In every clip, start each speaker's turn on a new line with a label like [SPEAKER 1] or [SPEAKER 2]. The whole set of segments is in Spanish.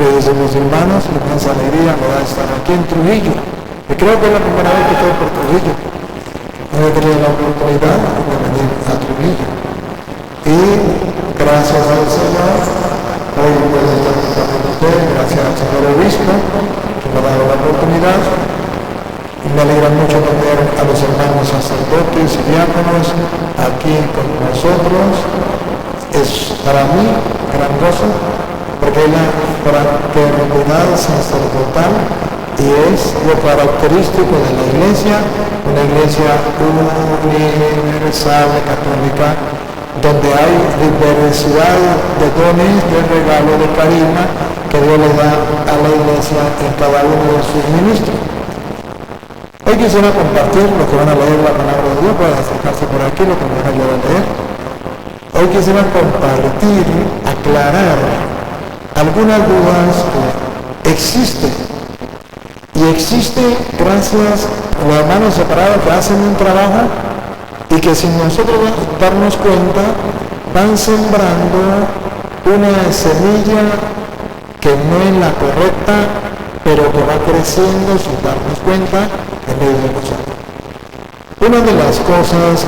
[SPEAKER 1] de los hermanos, inmensa alegría me da estar aquí en Trujillo. Y creo que es la primera vez que estoy por Trujillo. No he tenido la oportunidad de venir a Trujillo. Y gracias al Señor, hoy puedo estar con usted, gracias al señor obispo, que me ha dado la oportunidad. Y me alegra mucho tener a los hermanos sacerdotes y diáconos aquí con nosotros. Es para mí gran gozo, porque es la fraternidad sacerdotal y es lo característico de la iglesia, una iglesia universal católica, donde hay diversidad de dones, de regalo, de carisma que Dios le da a la iglesia en cada uno de sus ministros. Hoy quisiera compartir lo que van a leer la palabra de Dios, pueden acercarse por aquí, lo que me van a ayudar a leer. Hoy quisiera compartir, aclarar algunas dudas que existen. Y existe gracias a los hermanos separados que hacen un trabajo y que sin nosotros darnos cuenta van sembrando una semilla que no es la correcta, pero que va creciendo sin darnos cuenta en medio de nosotros. Una de las cosas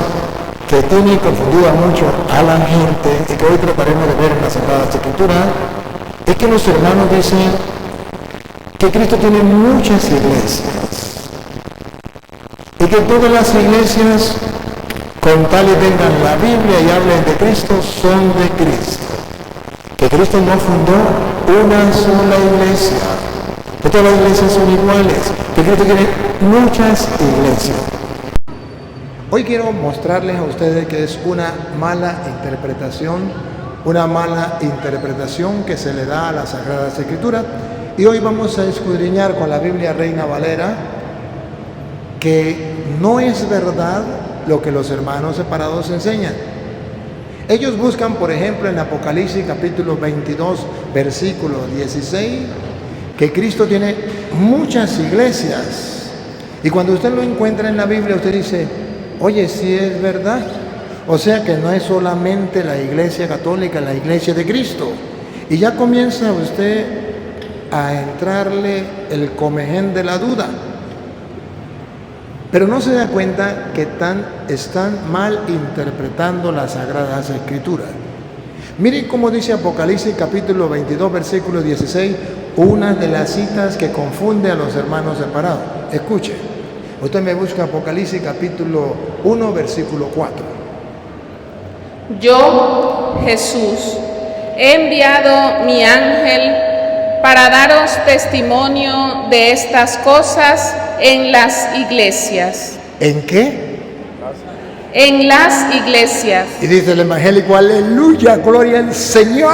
[SPEAKER 1] que tiene confundida mucho a la gente y que hoy trataremos de ver en la Sagrada Escritura es que los hermanos dicen que Cristo tiene muchas iglesias y que todas las iglesias, con tal y tengan la Biblia y hablen de Cristo, son de Cristo. Que Cristo no fundó una sola iglesia, que todas las iglesias son iguales, que Cristo tiene muchas iglesias. Hoy quiero mostrarles a ustedes que es una mala interpretación que se le da a las Sagradas Escrituras. Y hoy vamos a escudriñar con la Biblia Reina Valera que no es verdad lo que los hermanos separados enseñan. Ellos buscan, por ejemplo, en Apocalipsis capítulo 22, versículo 16, que Cristo tiene muchas iglesias. Y cuando usted lo encuentra en la Biblia, usted dice, oye, sí es verdad. O sea que no es solamente la iglesia católica, la iglesia de Cristo. Y ya comienza usted a entrarle el comején de la duda. Pero no se da cuenta que están mal interpretando las Sagradas Escrituras. Miren cómo dice Apocalipsis capítulo 22, versículo 16, una de las citas que confunde a los hermanos separados. Escuche, usted me busca Apocalipsis capítulo 1, versículo 4.
[SPEAKER 2] Yo, Jesús, he enviado mi ángel para daros testimonio de estas cosas en las iglesias.
[SPEAKER 1] ¿En qué?
[SPEAKER 2] En las iglesias.
[SPEAKER 1] Y dice el evangélico, aleluya, gloria al Señor.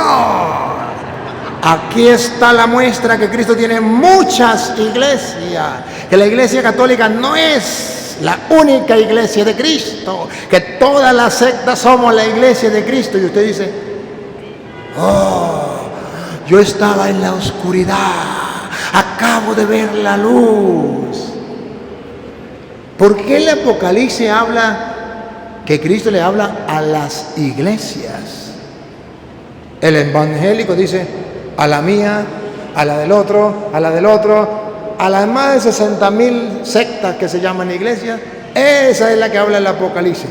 [SPEAKER 1] Aquí está la muestra que Cristo tiene muchas iglesias, que la iglesia católica no es la única iglesia de Cristo, que todas las sectas somos la iglesia de Cristo. Y usted dice, oh, yo estaba en la oscuridad, acabo de ver la luz. ¿Por qué el Apocalipsis habla que Cristo le habla a las iglesias? El evangélico dice, a la mía, a la del otro, a la del otro, a las más de 60,000 sectas que se llaman iglesias. Esa es la que habla el Apocalipsis.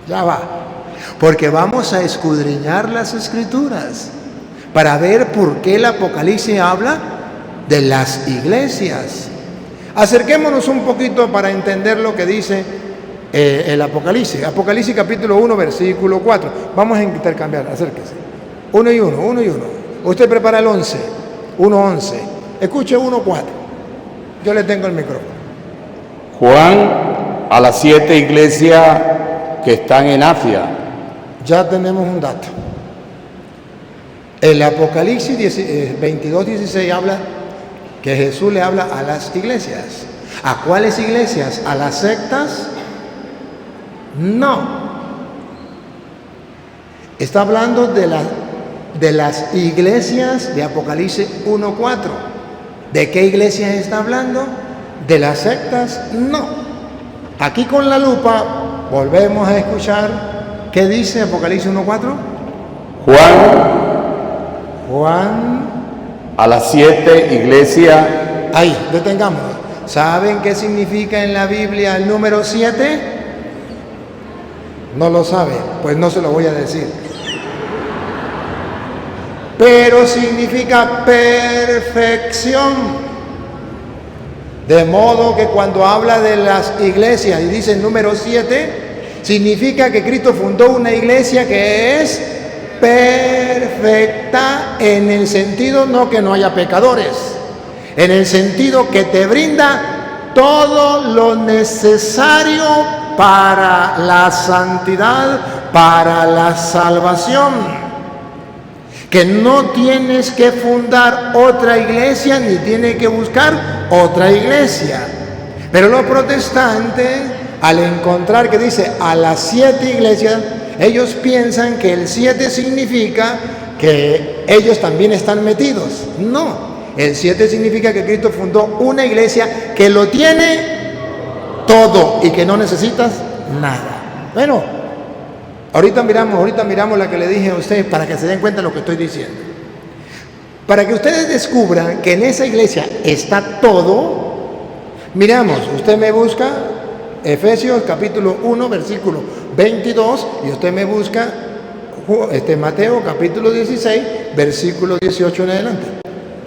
[SPEAKER 1] Ya va. Porque vamos a escudriñar las Escrituras para ver por qué el Apocalipsis habla de las iglesias. Acerquémonos un poquito para entender lo que dice el Apocalipsis. Apocalipsis capítulo 1, versículo 4. Vamos a intercambiar, acérquese. 1 y 1, 1 y 1. Usted prepara el 11, 1, 11. Escuche 1, 4. Yo le tengo el micrófono.
[SPEAKER 3] Juan, a las 7 iglesias que están en Asia.
[SPEAKER 1] Ya tenemos un dato. El Apocalipsis 22, 16 habla que Jesús le habla a las iglesias. ¿A cuáles iglesias? ¿A las sectas? No. Está hablando de las iglesias de Apocalipsis 1, 4. ¿De qué iglesias está hablando? ¿De las sectas? No. Aquí con la lupa volvemos a escuchar qué dice Apocalipsis 1, 4.
[SPEAKER 3] Juan a las 7 iglesias.
[SPEAKER 1] Ahí, detengámonos. ¿Saben qué significa en la Biblia el número 7? No lo saben, pues no se lo voy a decir. Pero significa perfección. De modo que cuando habla de las iglesias y dice el número 7, significa que Cristo fundó una iglesia que es perfecta en el sentido no que no haya pecadores, en el sentido que te brinda todo lo necesario para la santidad, para la salvación. Que no tienes que fundar otra iglesia ni tienes que buscar otra iglesia. Pero los protestantes, al encontrar que dice a las 7 iglesias, ellos piensan que el 7 significa que ellos también están metidos. No, el 7 significa que Cristo fundó una iglesia que lo tiene todo y que no necesitas nada. Bueno, ahorita miramos la que le dije a ustedes para que se den cuenta de lo que estoy diciendo. Para que ustedes descubran que en esa iglesia está todo, miramos, usted me busca Efesios capítulo 1, versículo 22, y usted me busca Mateo capítulo 16, versículo 18 en adelante.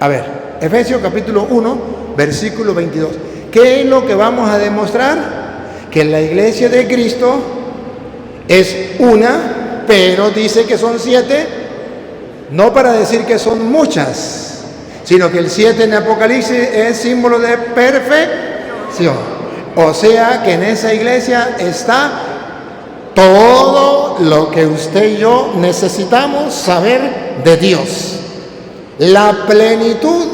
[SPEAKER 1] A ver, Efesios capítulo 1, versículo 22. ¿Qué es lo que vamos a demostrar? Que la iglesia de Cristo es una, pero dice que son 7, no para decir que son muchas, sino que el 7 en Apocalipsis es símbolo de perfección. O sea que en esa iglesia está todo lo que usted y yo necesitamos saber de Dios. La plenitud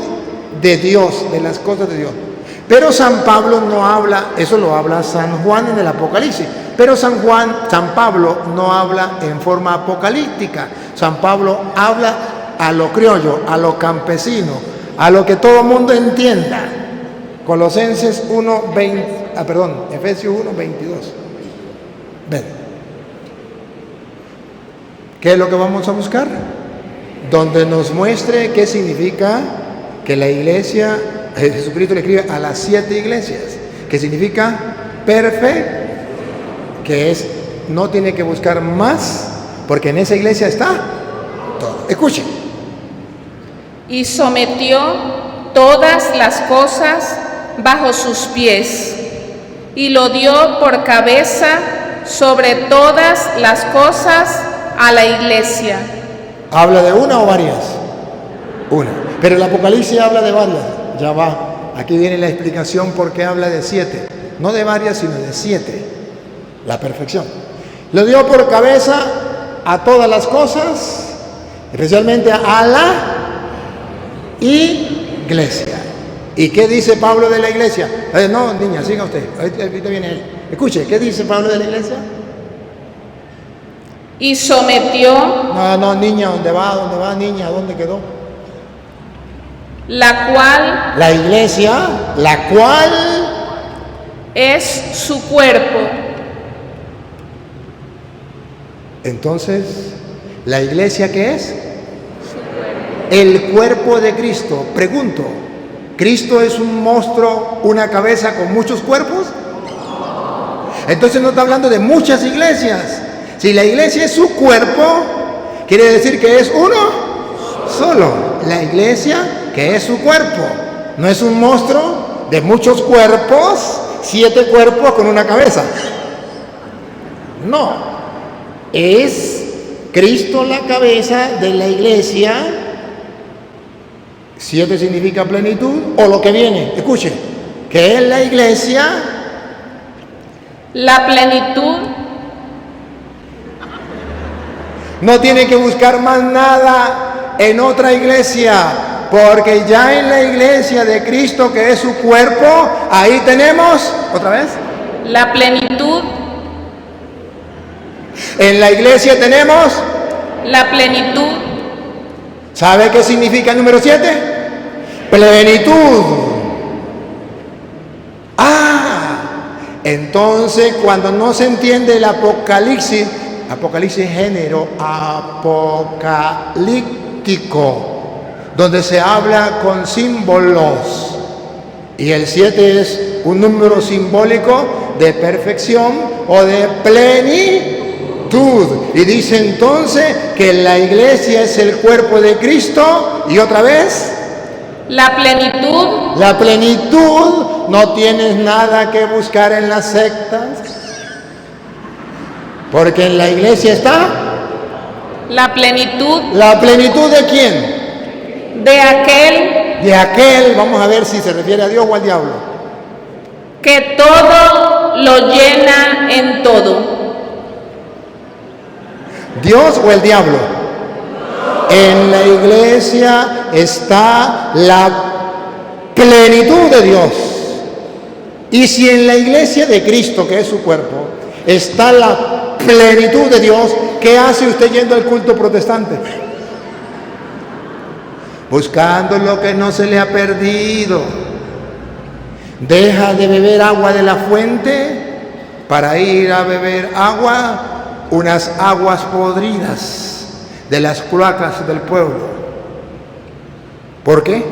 [SPEAKER 1] de Dios, de las cosas de Dios. Pero San Pablo no habla, eso lo habla San Juan en el Apocalipsis. Pero San Pablo no habla en forma apocalíptica. San Pablo habla a lo criollo, a lo campesino, a lo que todo mundo entienda. Efesios 1, 22. Ven. ¿Qué es lo que vamos a buscar? Donde nos muestre qué significa que la iglesia, Jesucristo le escribe a las 7 iglesias, que significa perfecto, que es, no tiene que buscar más, porque en esa iglesia está todo. Escuchen.
[SPEAKER 2] Y sometió todas las cosas bajo sus pies, y lo dio por cabeza sobre todas las cosas a la iglesia.
[SPEAKER 1] ¿Habla de una o varias? Una. Pero el Apocalipsis habla de varias. Ya va. Aquí viene la explicación por qué habla de 7. No de varias, sino de 7. La perfección. Lo dio por cabeza a todas las cosas, especialmente a la iglesia. ¿Y qué dice Pablo de la iglesia? No, niña, siga usted. Ahorita viene él. Escuche, ¿qué dice Pablo de la iglesia?
[SPEAKER 2] Y sometió.
[SPEAKER 1] No, niña, ¿dónde va, niña? ¿Dónde quedó?
[SPEAKER 2] La cual.
[SPEAKER 1] La iglesia, la cual
[SPEAKER 2] es su cuerpo.
[SPEAKER 1] Entonces, ¿la iglesia qué es?
[SPEAKER 2] Su cuerpo.
[SPEAKER 1] El cuerpo de Cristo. Pregunto, ¿Cristo es un monstruo, una cabeza con muchos cuerpos? Entonces no está hablando de muchas iglesias. Si la iglesia es su cuerpo, quiere decir que es uno solo. La iglesia que es su cuerpo. No es un monstruo de muchos cuerpos, 7 cuerpos con una cabeza. No. Es Cristo la cabeza de la iglesia. 7 significa plenitud, o lo que viene, escuchen, que es la iglesia.
[SPEAKER 2] La plenitud.
[SPEAKER 1] No tiene que buscar más nada en otra iglesia, porque ya en la iglesia de Cristo, que es su cuerpo, ahí tenemos, otra vez,
[SPEAKER 2] la plenitud.
[SPEAKER 1] En la iglesia tenemos
[SPEAKER 2] la plenitud.
[SPEAKER 1] ¿Sabe qué significa el número 7? Plenitud. Entonces cuando no se entiende el Apocalipsis es género apocalíptico. donde se habla con símbolos. Y el 7 es un número simbólico de perfección o de plenitud. Y dice entonces que la iglesia es el cuerpo de Cristo. Y otra vez,
[SPEAKER 2] la plenitud.
[SPEAKER 1] la plenitud. No tienes nada que buscar en las sectas, porque en la iglesia está
[SPEAKER 2] La plenitud
[SPEAKER 1] la plenitud de quién,
[SPEAKER 2] de aquel
[SPEAKER 1] de aquel, vamos a ver si se refiere a Dios o al diablo,
[SPEAKER 2] que todo lo llena en todo.
[SPEAKER 1] Dios o el diablo. En la iglesia está la plenitud de Dios. Y si en la iglesia de Cristo, que es su cuerpo, está la plenitud de Dios, ¿qué hace usted yendo al culto protestante? Buscando lo que no se le ha perdido. Deja de beber agua de la fuente para ir a beber agua, unas aguas podridas de las cloacas del pueblo. ¿Por qué?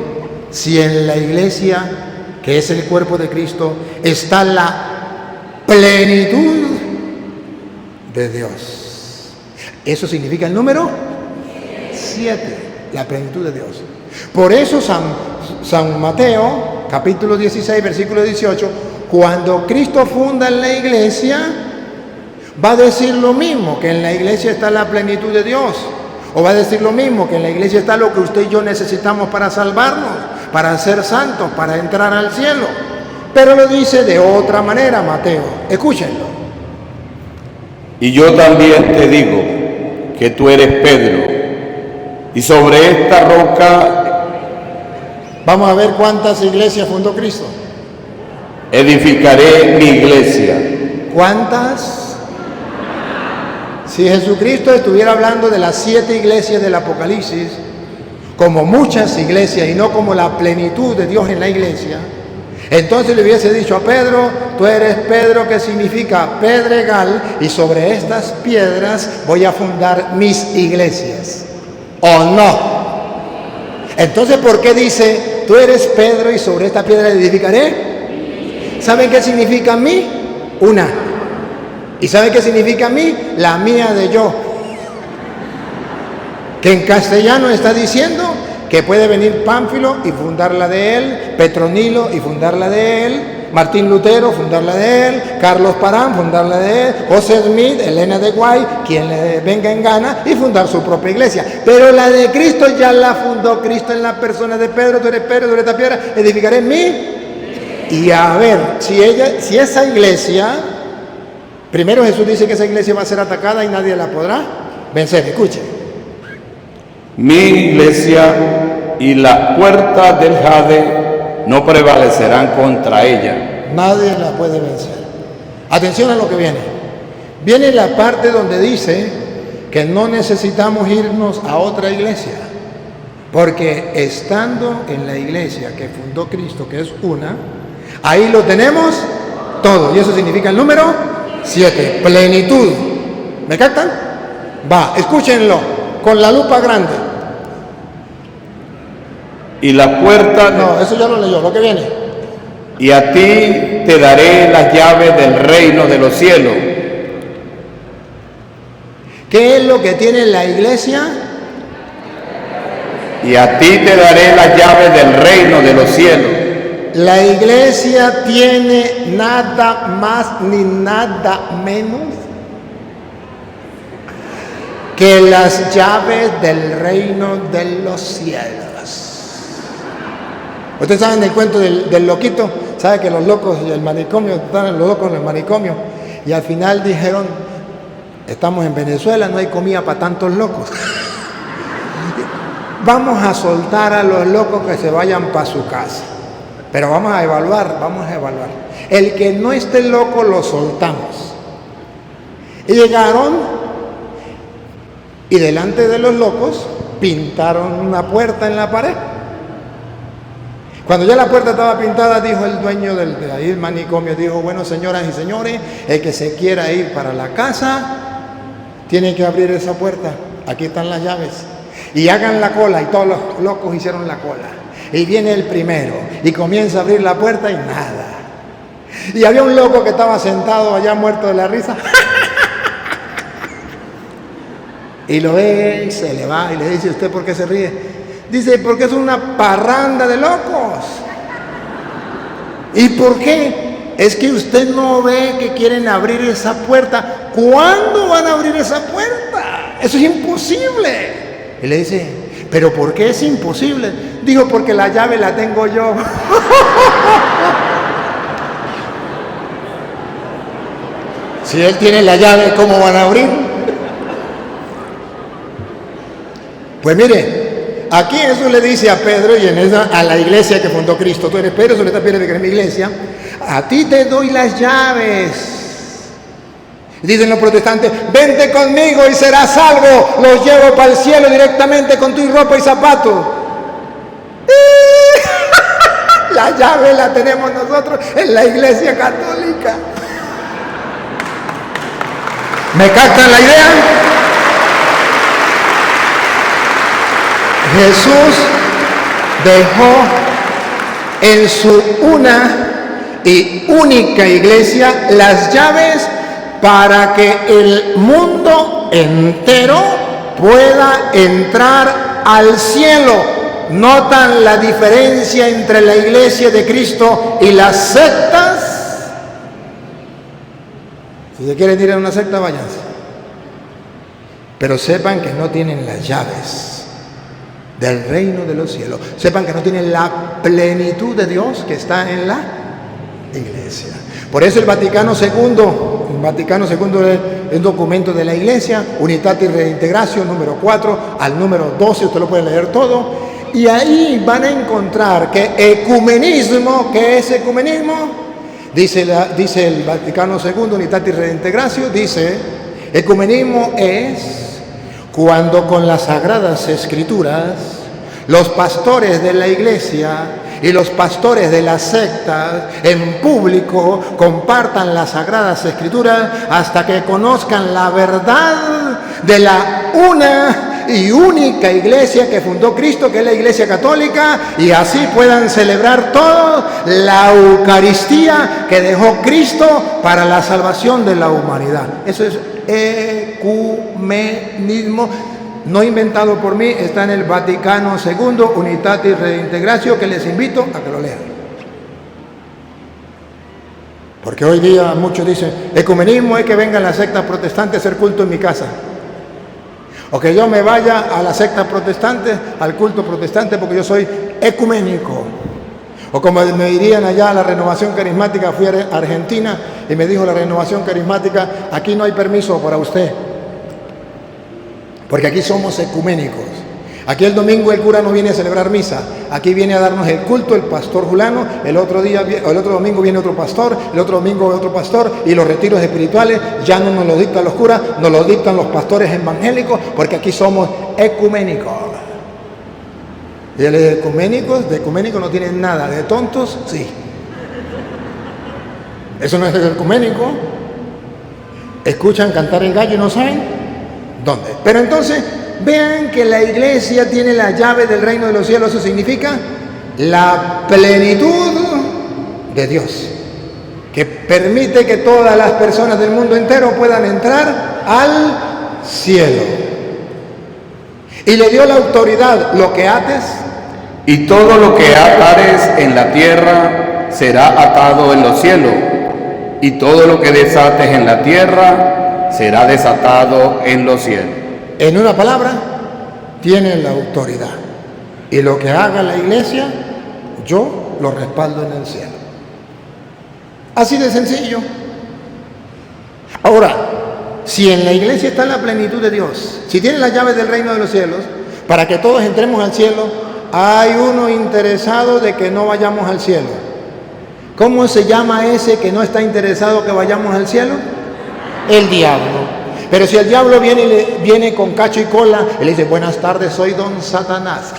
[SPEAKER 1] Si en la iglesia, que es el cuerpo de Cristo, está la plenitud de Dios. Eso significa el número 7, la plenitud de Dios. Por eso San Mateo, capítulo 16, versículo 18, cuando Cristo funda en la iglesia, va a decir lo mismo, que en la iglesia está la plenitud de Dios. O va a decir lo mismo, que en la iglesia está lo que usted y yo necesitamos para salvarnos, para ser santos, para entrar al cielo. Pero lo dice de otra manera Mateo. Escúchenlo.
[SPEAKER 3] Y yo también te digo que tú eres Pedro, y sobre esta roca
[SPEAKER 1] Vamos a ver cuántas iglesias fundó Cristo.
[SPEAKER 3] edificaré mi iglesia.
[SPEAKER 1] ¿Cuántas? Si Jesucristo estuviera hablando de las 7 iglesias del Apocalipsis, como muchas iglesias y no como la plenitud de Dios en la iglesia, entonces le hubiese dicho a Pedro, tú eres Pedro, que significa pedregal, y sobre estas piedras voy a fundar mis iglesias. ¿O no? Entonces, ¿por qué dice, tú eres Pedro y sobre esta piedra edificaré? ¿Saben qué significa mí? Una. ¿Y saben qué significa mí? La mía de yo. Que en castellano está diciendo que puede venir Pánfilo y fundarla de él, Petronilo y fundarla de él, Martín Lutero, fundarla de él, Carlos Parán, fundarla de él, José Smith, Elena de Guay, quien le venga en gana, y fundar su propia iglesia. Pero la de Cristo ya la fundó Cristo en la persona de Pedro. Tú eres Pedro, tú eres esta piedra, edificaré en mí. Y a ver, si esa iglesia, primero Jesús dice que esa iglesia va a ser atacada y nadie la podrá vencer. Escuche.
[SPEAKER 3] Mi iglesia y las puertas del Hades no prevalecerán contra ella.
[SPEAKER 1] Nadie la puede vencer. Atención a lo que viene. Viene la parte donde dice que no necesitamos irnos a otra iglesia, porque estando en la iglesia que fundó Cristo, que es una, ahí lo tenemos todo. Y eso significa el número 7, plenitud. ¿Me captan? Va, escúchenlo con la lupa grande.
[SPEAKER 3] Y la puerta...
[SPEAKER 1] No, eso ya lo leyó, lo que viene.
[SPEAKER 3] Y a ti te daré las llaves del reino de los cielos.
[SPEAKER 1] ¿Qué es lo que tiene la iglesia?
[SPEAKER 3] Y a ti te daré las llaves del reino de los cielos.
[SPEAKER 1] La iglesia tiene nada más ni nada menos que las llaves del reino de los cielos. Ustedes saben del cuento del loquito. ¿Sabe que los locos y el manicomio, estaban los locos en el manicomio? Y al final dijeron, estamos en Venezuela, no hay comida para tantos locos. Vamos a soltar a los locos que se vayan para su casa. Pero vamos a evaluar. El que no esté loco lo soltamos. Y llegaron y delante de los locos pintaron una puerta en la pared. Cuando ya la puerta estaba pintada, dijo el dueño de ahí el manicomio, dijo, bueno, señoras y señores, el que se quiera ir para la casa, tiene que abrir esa puerta. Aquí están las llaves.
[SPEAKER 4] Y hagan la cola, y todos los locos hicieron la cola. Y viene el primero, y comienza a abrir la puerta y nada. Y había un loco que estaba sentado allá muerto de la risa. Y lo ve y se le va y le dice, ¿usted por qué se ríe? Dice, porque es una parranda de locos. ¿Y por qué? Es que usted no ve que quieren abrir esa puerta. ¿Cuándo van a abrir esa puerta? Eso es imposible. Y le dice, ¿pero por qué es imposible? Dijo, porque la llave la tengo yo. Si él tiene la llave, ¿cómo van a abrir? Pues mire, aquí Jesús le dice a Pedro y a la iglesia que fundó Cristo, tú eres Pedro, sobre esta piedra que es mi iglesia, a ti te doy las llaves. Dicen los protestantes, vente conmigo y serás salvo, los llevo para el cielo directamente con tu ropa y zapatos. La llave la tenemos nosotros en la iglesia católica. ¿Me captan la idea? Jesús dejó en su una y única iglesia las llaves para que el mundo entero pueda entrar al cielo. ¿Notan la diferencia entre la iglesia de Cristo y las sectas? Si se quieren ir a una secta, váyanse. Pero sepan que no tienen las llaves del reino de los cielos. Sepan que no tienen la plenitud de Dios que está en la iglesia. Por eso el Vaticano II es el documento de la iglesia, Unitatis Redintegratio, número 4 al número 12, usted lo puede leer todo, y ahí van a encontrar que ecumenismo, ¿qué es ecumenismo? Dice el Vaticano II, Unitatis Redintegratio, dice, ecumenismo es cuando con las Sagradas Escrituras los pastores de la iglesia y los pastores de las sectas en público compartan las Sagradas Escrituras hasta que conozcan la verdad de la una y única iglesia que fundó Cristo, que es la Iglesia Católica, y así puedan celebrar toda la Eucaristía que dejó Cristo para la salvación de la humanidad. Eso es ecumenismo, no inventado por mí, está en el Vaticano II, Unitatis Redintegratio, que les invito a que lo lean. Porque hoy día muchos dicen, ecumenismo es que vengan las sectas protestantes a hacer culto en mi casa. O que yo me vaya a la secta protestante, al culto protestante, porque yo soy ecuménico. O como me dirían allá a la Renovación Carismática, fui a Argentina y me dijo la Renovación Carismática, aquí no hay permiso para usted, porque aquí somos ecuménicos. Aquí el domingo el cura no viene a celebrar misa, aquí viene a darnos el culto el pastor fulano, el otro domingo viene otro pastor, el otro domingo otro pastor, y los retiros espirituales ya no nos los dictan los curas, nos los dictan los pastores evangélicos, porque aquí somos ecuménicos. Y los ecuménicos, de ecuménicos no tienen nada, de tontos sí. Eso no es ecuménico. Escuchan cantar el gallo y no saben dónde. Pero entonces vean que la iglesia tiene la llave del reino de los cielos. Eso significa la plenitud de Dios, que permite que todas las personas del mundo entero puedan entrar al cielo. Y le dio la autoridad, lo que ates,
[SPEAKER 3] y todo lo que atares en la tierra será atado en los cielos, y todo lo que desates en la tierra será desatado en los cielos.
[SPEAKER 4] En una palabra, tienen la autoridad. Y lo que haga la iglesia, yo lo respaldo en el cielo. Así de sencillo. Ahora, si en la iglesia está la plenitud de Dios, si tiene las llaves del reino de los cielos, para que todos entremos al cielo, hay uno interesado de que no vayamos al cielo. ¿Cómo se llama ese que no está interesado que vayamos al cielo? El diablo. Pero si el diablo viene con cacho y cola, y le dice, buenas tardes, soy don Satanás.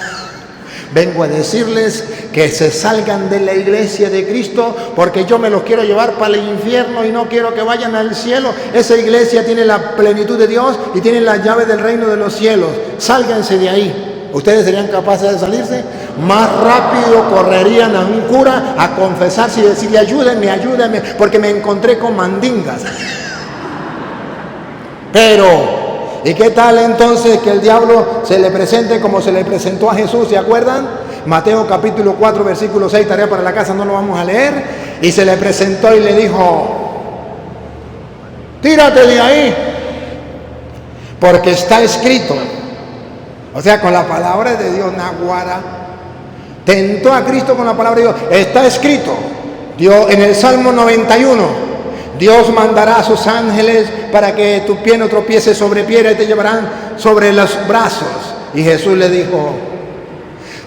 [SPEAKER 4] Vengo a decirles que se salgan de la iglesia de Cristo, porque yo me los quiero llevar para el infierno y no quiero que vayan al cielo. Esa iglesia tiene la plenitud de Dios y tiene la llave del reino de los cielos. Sálganse de ahí. ¿Ustedes serían capaces de salirse? Más rápido correrían a un cura a confesarse y decirle: ayúdenme, ayúdenme, porque me encontré con mandingas. Pero ¿y qué tal entonces que el diablo se le presente como se le presentó a Jesús? ¿Se acuerdan? Mateo capítulo 4, versículo 6, tarea para la casa, no lo vamos a leer. Y se le presentó y le dijo: tírate de ahí, porque está escrito. O sea, con la palabra de Dios, Naguara tentó a Cristo con la palabra de Dios. Está escrito, Dios, en el Salmo 91, Dios mandará a sus ángeles para que tu pie no tropiece sobre piedra y te llevarán sobre los brazos. Y Jesús le dijo: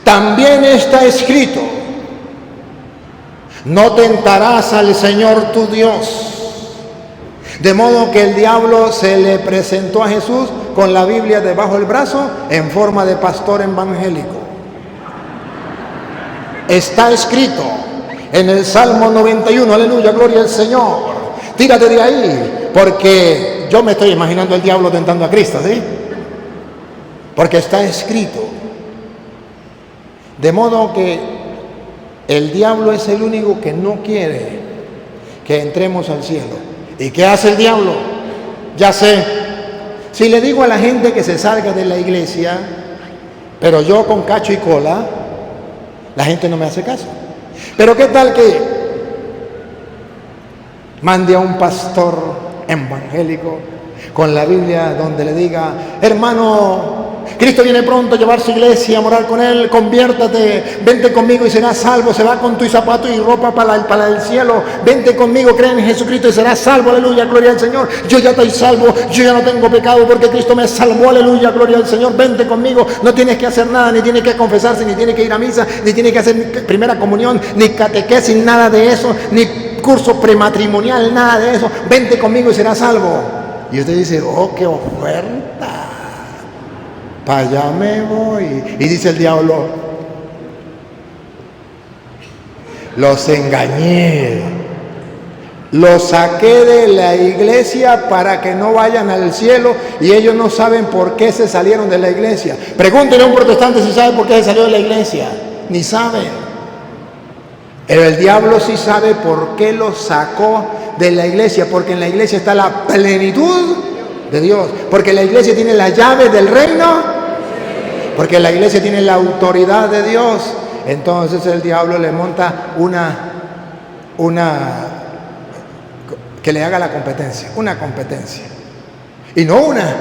[SPEAKER 4] también está escrito, no tentarás al Señor tu Dios. De modo que el diablo se le presentó a Jesús con la Biblia debajo del brazo en forma de pastor evangélico. Está escrito en el Salmo 91, aleluya, gloria al Señor. Tírate de ahí, porque yo me estoy imaginando el diablo tentando a Cristo, ¿sí? Porque está escrito. De modo que el diablo es el único que no quiere que entremos al cielo. ¿Y qué hace el diablo? Ya sé. Si le digo a la gente que se salga de la iglesia, pero yo con cacho y cola, la gente no me hace caso. Pero ¿qué tal que mande a un pastor evangélico con la Biblia donde le diga: hermano, Cristo viene pronto a llevar su iglesia, a morar con Él, conviértate, vente conmigo y serás salvo, se va con tu zapato y ropa para el cielo, vente conmigo, cree en Jesucristo y serás salvo, aleluya, gloria al Señor, yo ya estoy salvo, yo ya no tengo pecado porque Cristo me salvó, aleluya, gloria al Señor, vente conmigo, no tienes que hacer nada, ni tienes que confesarse, ni tienes que ir a misa, ni tienes que hacer primera comunión, ni catequesis, nada de eso, ni curso prematrimonial, nada de eso, vente conmigo y serás salvo. Y usted dice: oh, qué oferta, para allá me voy. Y dice el diablo: los engañé, los saqué de la iglesia para que no vayan al cielo, y ellos no saben por qué se salieron de la iglesia. Pregúntenle a un protestante si sabe por qué se salió de la iglesia. Ni saben. Pero el diablo sí sabe por qué los sacó de la iglesia, porque en la iglesia está la plenitud de Dios, porque la iglesia tiene la llave del reino, porque la iglesia tiene la autoridad de Dios. Entonces el diablo le monta que le haga la competencia, una competencia, y no una,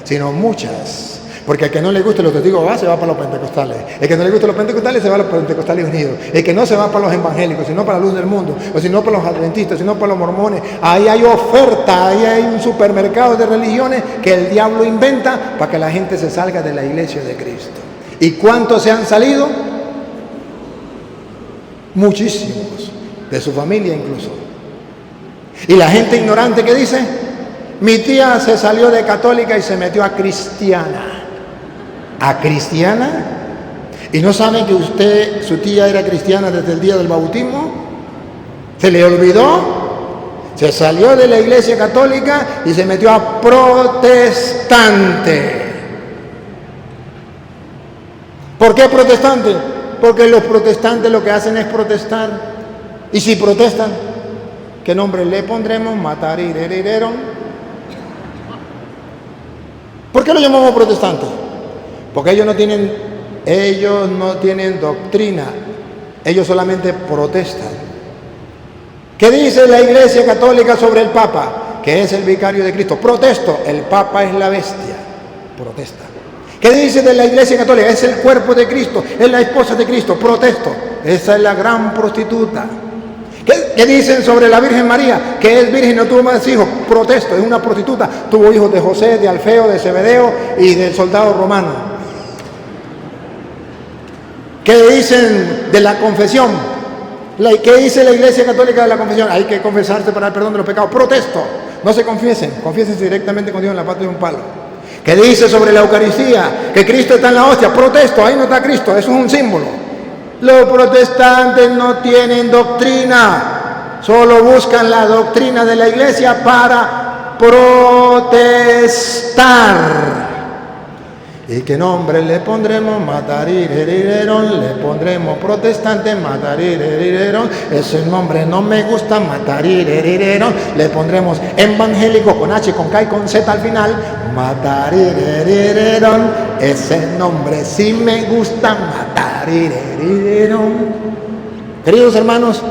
[SPEAKER 4] sino muchas. Porque al que no le guste los testigos se va para los pentecostales. El que no le guste los pentecostales se va a los pentecostales unidos. El que no se va para los evangélicos, sino para la luz del mundo, o sino para los adventistas, sino para los mormones. Ahí hay oferta, ahí hay un supermercado de religiones que el diablo inventa para que la gente se salga de la iglesia de Cristo. ¿Y cuántos se han salido? Muchísimos, de su familia incluso. Y la gente ignorante que dice: mi tía se salió de católica y se metió a cristiana. ¿A cristiana? ¿Y no saben que su tía era cristiana desde el día del bautismo? ¿Se le olvidó? Se salió de la iglesia católica y se metió a protestante. ¿Por qué protestante? Porque los protestantes lo que hacen es protestar. Y si protestan, ¿qué nombre le pondremos? Matarirerero. ¿Por qué lo llamamos protestante? Porque ellos no tienen doctrina, ellos solamente protestan. ¿Qué dice la iglesia católica sobre el Papa? Que es el vicario de Cristo. Protesto, el Papa es la bestia. Protesta. ¿Qué dice de la iglesia católica? Es el cuerpo de Cristo, es la esposa de Cristo. Protesto, esa es la gran prostituta. ¿Qué dicen sobre la Virgen María? Que es virgen, no tuvo más hijos. Protesto, es una prostituta. Tuvo hijos de José, de Alfeo, de Zebedeo y del soldado romano. ¿Qué dicen de la confesión? ¿Qué dice la iglesia católica de la confesión? Hay que confesarse para el perdón de los pecados. Protesto, no se confiesen, confiésense directamente con Dios en la pata de un palo. ¿Qué dice sobre la Eucaristía? Que Cristo está en la hostia. Protesto, ahí no está Cristo, eso es un símbolo. Los protestantes no tienen doctrina, solo buscan la doctrina de la iglesia para protestar. ¿Y qué nombre le pondremos? Matarirerirerón, le pondremos protestante, matarirerirerón. Ese nombre no me gusta, matarirerirerón. Le pondremos evangélico con H, con K y con Z al final, matarirerirerón. Ese nombre sí me gusta, matarirerirerón. Queridos hermanos,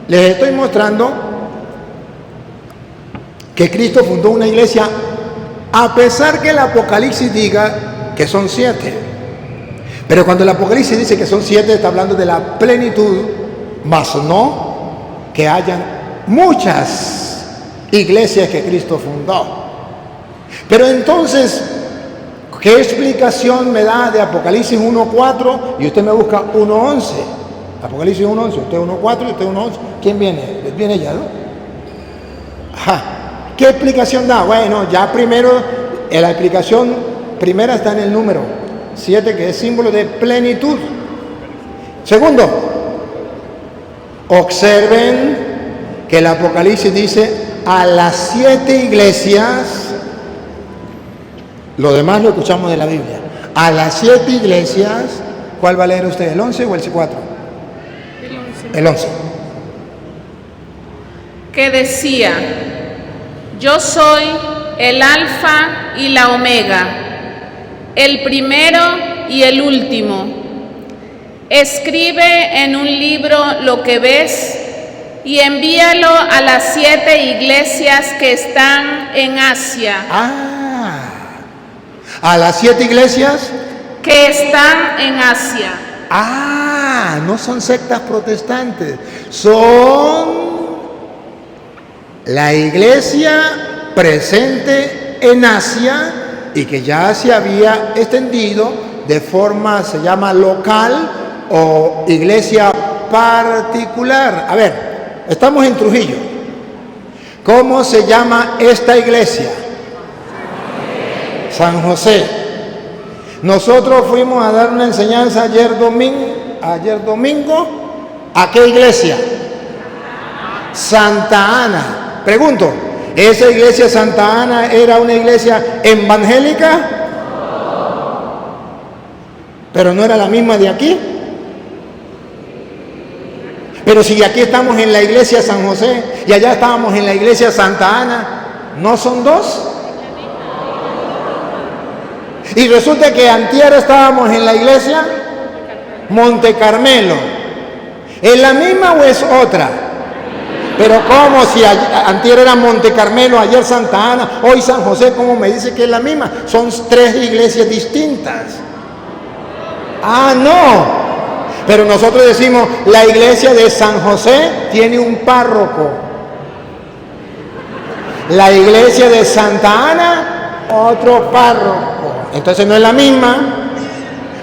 [SPEAKER 4] les estoy mostrando que Cristo fundó una iglesia a pesar que el Apocalipsis diga que son 7. Pero cuando el Apocalipsis dice que son 7, está hablando de la plenitud, mas no que hayan muchas iglesias que Cristo fundó. Pero entonces, ¿qué explicación me da de Apocalipsis 1.4? Y usted me busca 1.11. Apocalipsis 1.11, usted 1.4 y usted 1.11. ¿Quién viene? ¿Les viene ya, no? Ajá. ¿Qué explicación da? Bueno, ya primero, la explicación primera está en el número 7, que es símbolo de plenitud. Segundo, observen que el Apocalipsis dice a las 7 iglesias, lo demás lo escuchamos de la Biblia, a las 7 iglesias. ¿Cuál va a leer usted, el 11 o el 4? El 11.
[SPEAKER 2] Que decía: yo soy el Alfa y la Omega, el primero y el último. Escribe en un libro lo que ves y envíalo a las 7 iglesias que están en Asia.
[SPEAKER 4] ¿A las 7 iglesias?
[SPEAKER 2] Que están en Asia.
[SPEAKER 4] No son sectas protestantes, son la iglesia presente en Asia y que ya se había extendido de forma, se llama local o iglesia particular. A ver, estamos en Trujillo. ¿Cómo se llama esta iglesia? San José. Nosotros fuimos a dar una enseñanza ayer domingo. ¿A qué iglesia? Santa Ana. Pregunto, ¿esa iglesia Santa Ana era una iglesia evangélica? Pero no era la misma de aquí. Pero si aquí estamos en la iglesia San José y allá estábamos en la iglesia Santa Ana, ¿no son dos? Y resulta que antier estábamos en la iglesia Monte Carmelo. ¿Es la misma o es otra? Pero ¿cómo? Si antier era Monte Carmelo, ayer Santa Ana, hoy San José, ¿cómo me dice que es la misma? Son 3 iglesias distintas. No. Pero nosotros decimos, la iglesia de San José tiene un párroco. La iglesia de Santa Ana, otro párroco. Entonces no es la misma,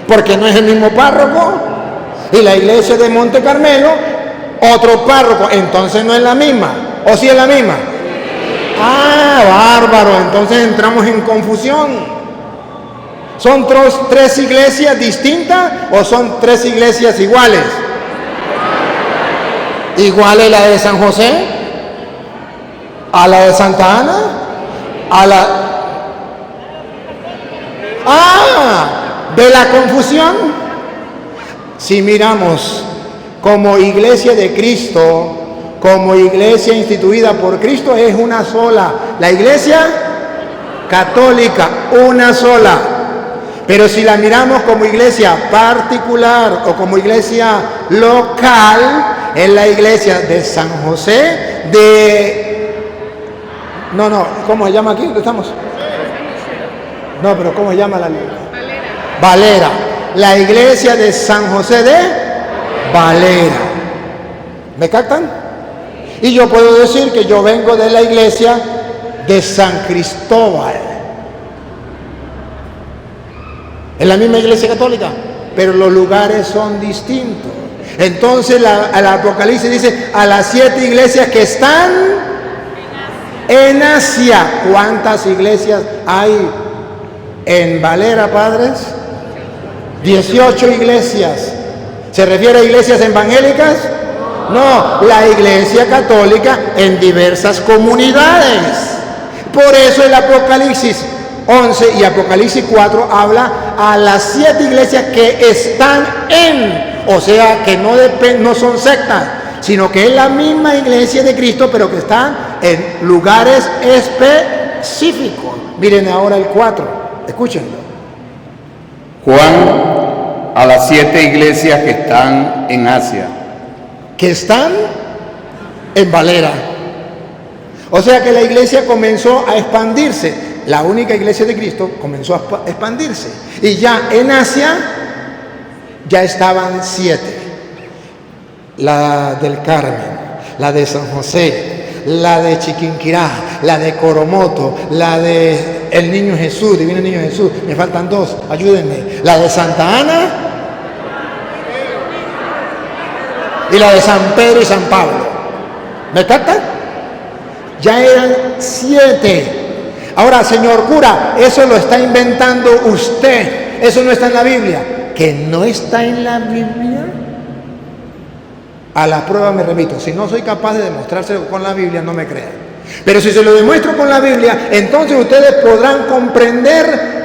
[SPEAKER 4] porque no es el mismo párroco. Y la iglesia de Monte Carmelo, otro párroco, entonces no es la misma. ¿O sí es la misma? Bárbaro, entonces entramos en confusión. ¿Son 3 iglesias distintas o son 3 iglesias iguales? ¿Igual es la de San José? ¿A la de Santa Ana? ¿A la...? ¿Ve la confusión? Si miramos como iglesia de Cristo, como iglesia instituida por Cristo, es una sola. La iglesia católica, una sola. Pero si la miramos como iglesia particular o como iglesia local, es la iglesia de San José ¿cómo se llama aquí? ¿Dónde estamos? No, pero ¿cómo se llama la iglesia? Valera. La iglesia de San José de Valera. ¿Me captan? Y yo puedo decir que yo vengo de la iglesia de San Cristóbal. Es la misma iglesia católica, pero los lugares son distintos. Entonces el Apocalipsis dice a las 7 iglesias que están en Asia. ¿Cuántas iglesias hay En Valera, padres, 18 iglesias. ¿Se refiere a iglesias evangélicas? No, la iglesia católica en diversas comunidades. Por eso el Apocalipsis 11 y Apocalipsis 4 habla a las 7 iglesias que están o sea, que no son sectas, sino que es la misma iglesia de Cristo, pero que están en lugares específicos. Miren ahora el 4, escúchenlo.
[SPEAKER 3] Juan, a las 7 iglesias que están en Asia.
[SPEAKER 4] Que están en Valera. O sea que la iglesia comenzó a expandirse. La única iglesia de Cristo comenzó a expandirse. Y ya en Asia ya estaban 7. La del Carmen, la de San José, la de Chiquinquirá, la de Coromoto, la de el Niño Jesús, Divino Niño Jesús. Me faltan 2, ayúdenme. La de Santa Ana y la de San Pedro y San Pablo. ¿Me captan? Ya eran 7. Ahora, señor cura, eso lo está inventando usted. Eso no está en la Biblia. ¿Que no está en la Biblia? A la prueba me remito. Si no soy capaz de demostrárselo con la Biblia, no me crean. Pero si se lo demuestro con la Biblia, entonces ustedes podrán comprender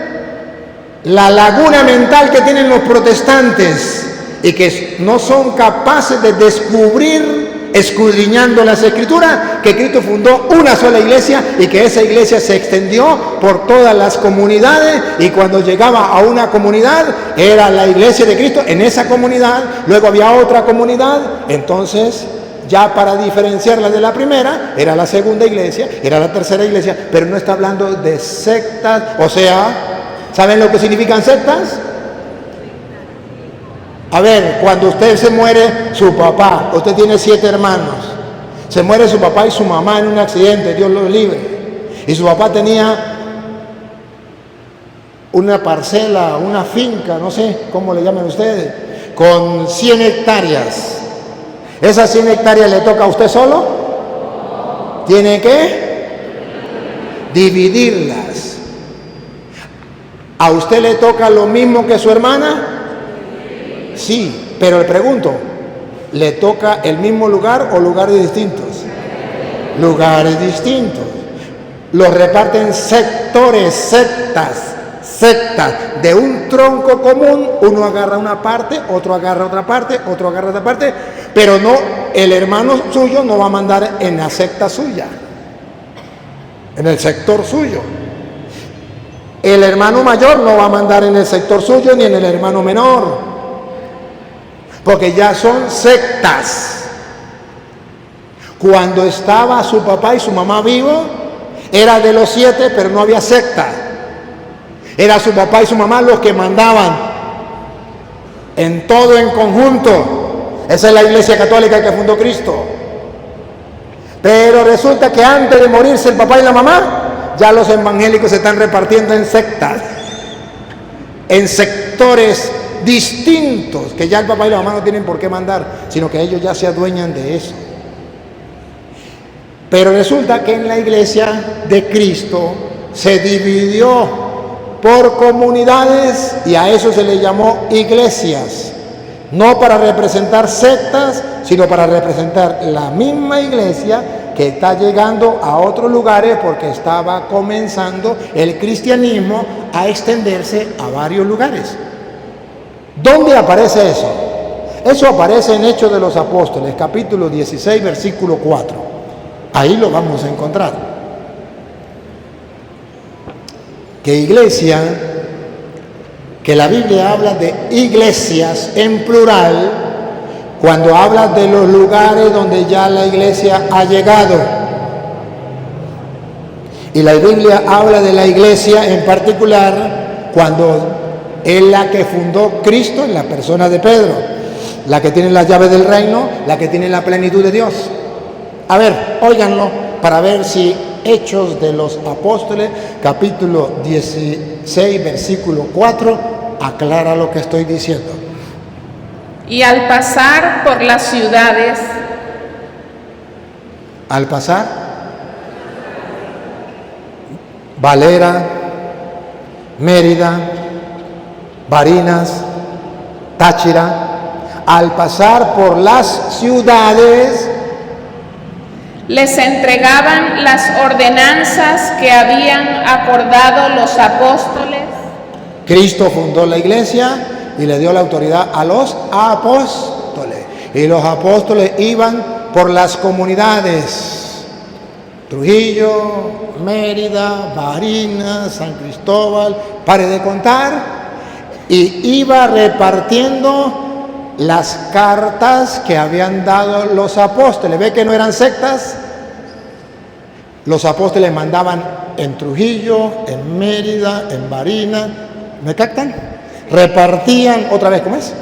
[SPEAKER 4] la laguna mental que tienen los protestantes y que no son capaces de descubrir, escudriñando las Escrituras, que Cristo fundó una sola iglesia y que esa iglesia se extendió por todas las comunidades, y cuando llegaba a una comunidad era la iglesia de Cristo en esa comunidad, luego había otra comunidad, entonces ya para diferenciarla de la primera era la segunda iglesia, era la tercera iglesia, pero no está hablando de sectas. O sea, ¿saben lo que significan sectas? A ver, cuando usted se muere, su papá, usted tiene 7 hermanos, se muere su papá y su mamá en un accidente, Dios los libre, y su papá tenía una parcela, una finca, no sé cómo le llaman ustedes, con 100 hectáreas. ¿Esas 100 hectáreas le toca a usted solo? Tiene que dividirlas. ¿A usted le toca lo mismo que a su hermana? Sí, pero le pregunto, ¿le toca el mismo lugar o lugares distintos? Lugares distintos. Los reparten sectores, sectas. De un tronco común, uno agarra una parte, otro agarra otra parte, otro agarra otra parte, pero no, el hermano suyo no va a mandar en la secta suya, en el sector suyo. El hermano mayor no va a mandar en el sector suyo ni en el hermano menor, porque ya son sectas. Cuando estaba su papá y su mamá vivos, era de los 7, pero no había secta. Era su papá y su mamá los que mandaban en todo en conjunto. Esa es la iglesia católica que fundó Cristo. Pero resulta que antes de morirse el papá y la mamá, ya los evangélicos se están repartiendo en sectas, en sectores distintos, que ya el papá y la mamá no tienen por qué mandar, sino que ellos ya se adueñan de eso. Pero resulta que en la iglesia de Cristo se dividió por comunidades, y a eso se le llamó iglesias, no para representar sectas, sino para representar la misma iglesia que está llegando a otros lugares, porque estaba comenzando el cristianismo a extenderse a varios lugares. ¿Dónde aparece eso? Eso aparece en Hechos de los Apóstoles, capítulo 16, versículo 4. Ahí lo vamos a encontrar. Que iglesia, que la Biblia habla de iglesias en plural, cuando habla de los lugares donde ya la iglesia ha llegado. Y la Biblia habla de la iglesia en particular cuando es la que fundó Cristo en la persona de Pedro, la que tiene las llaves del reino, la que tiene la plenitud de Dios. A ver, óiganlo para ver si Hechos de los Apóstoles, capítulo 16, versículo 4, aclara lo que estoy diciendo.
[SPEAKER 2] Y al pasar por las ciudades,
[SPEAKER 4] al pasar, Valera, Mérida, Barinas, Táchira, al pasar por las ciudades,
[SPEAKER 2] les entregaban las ordenanzas que habían acordado los apóstoles.
[SPEAKER 4] Cristo fundó la iglesia y le dio la autoridad a los apóstoles. Y los apóstoles iban por las comunidades: Trujillo, Mérida, Barinas, San Cristóbal, pare de contar, y iba repartiendo las cartas que habían dado los apóstoles. ¿Ve que no eran sectas? Los apóstoles mandaban en Trujillo, en Mérida, en Barinas. ¿Me captan? Repartían, otra vez, ¿cómo es?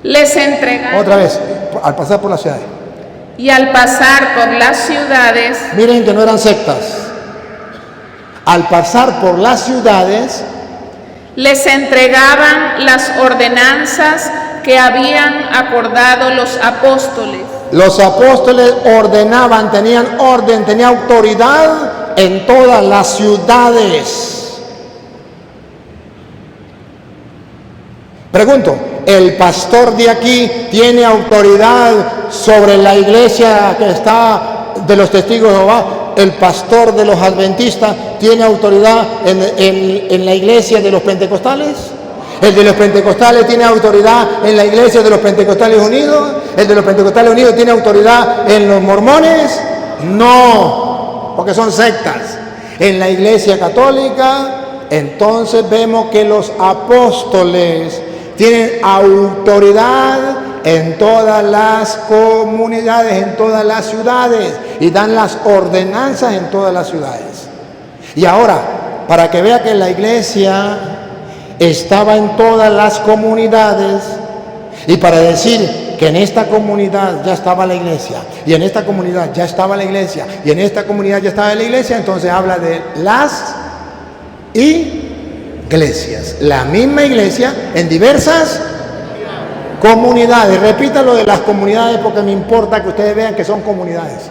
[SPEAKER 2] Les entregaban.
[SPEAKER 4] Otra vez, al pasar por las ciudades.
[SPEAKER 2] Y al pasar por las ciudades,
[SPEAKER 4] Miren que no eran sectas. Al pasar por las ciudades,
[SPEAKER 2] les entregaban las ordenanzas que habían acordado los apóstoles.
[SPEAKER 4] los apóstoles ordenaban, tenían orden, tenían autoridad en todas las ciudades. Pregunto, ¿el pastor de aquí tiene autoridad sobre la iglesia que está de los testigos de Jehová? ¿El pastor de los adventistas tiene autoridad en la iglesia de los pentecostales? ¿El de los pentecostales tiene autoridad en la iglesia de los pentecostales unidos? ¿El de los pentecostales unidos tiene autoridad en los mormones? No, porque son sectas. En la iglesia católica, entonces vemos que los apóstoles tienen autoridad en todas las comunidades, en todas las ciudades, y dan las ordenanzas en todas las ciudades. Y ahora, para que vea que la iglesia estaba en todas las comunidades, y para decir que en esta comunidad ya estaba la iglesia, y en esta comunidad ya estaba la iglesia, y en esta comunidad ya estaba la iglesia, entonces habla de las iglesias, la misma iglesia en diversas comunidades. Repita lo de las comunidades porque me importa que ustedes vean que son comunidades.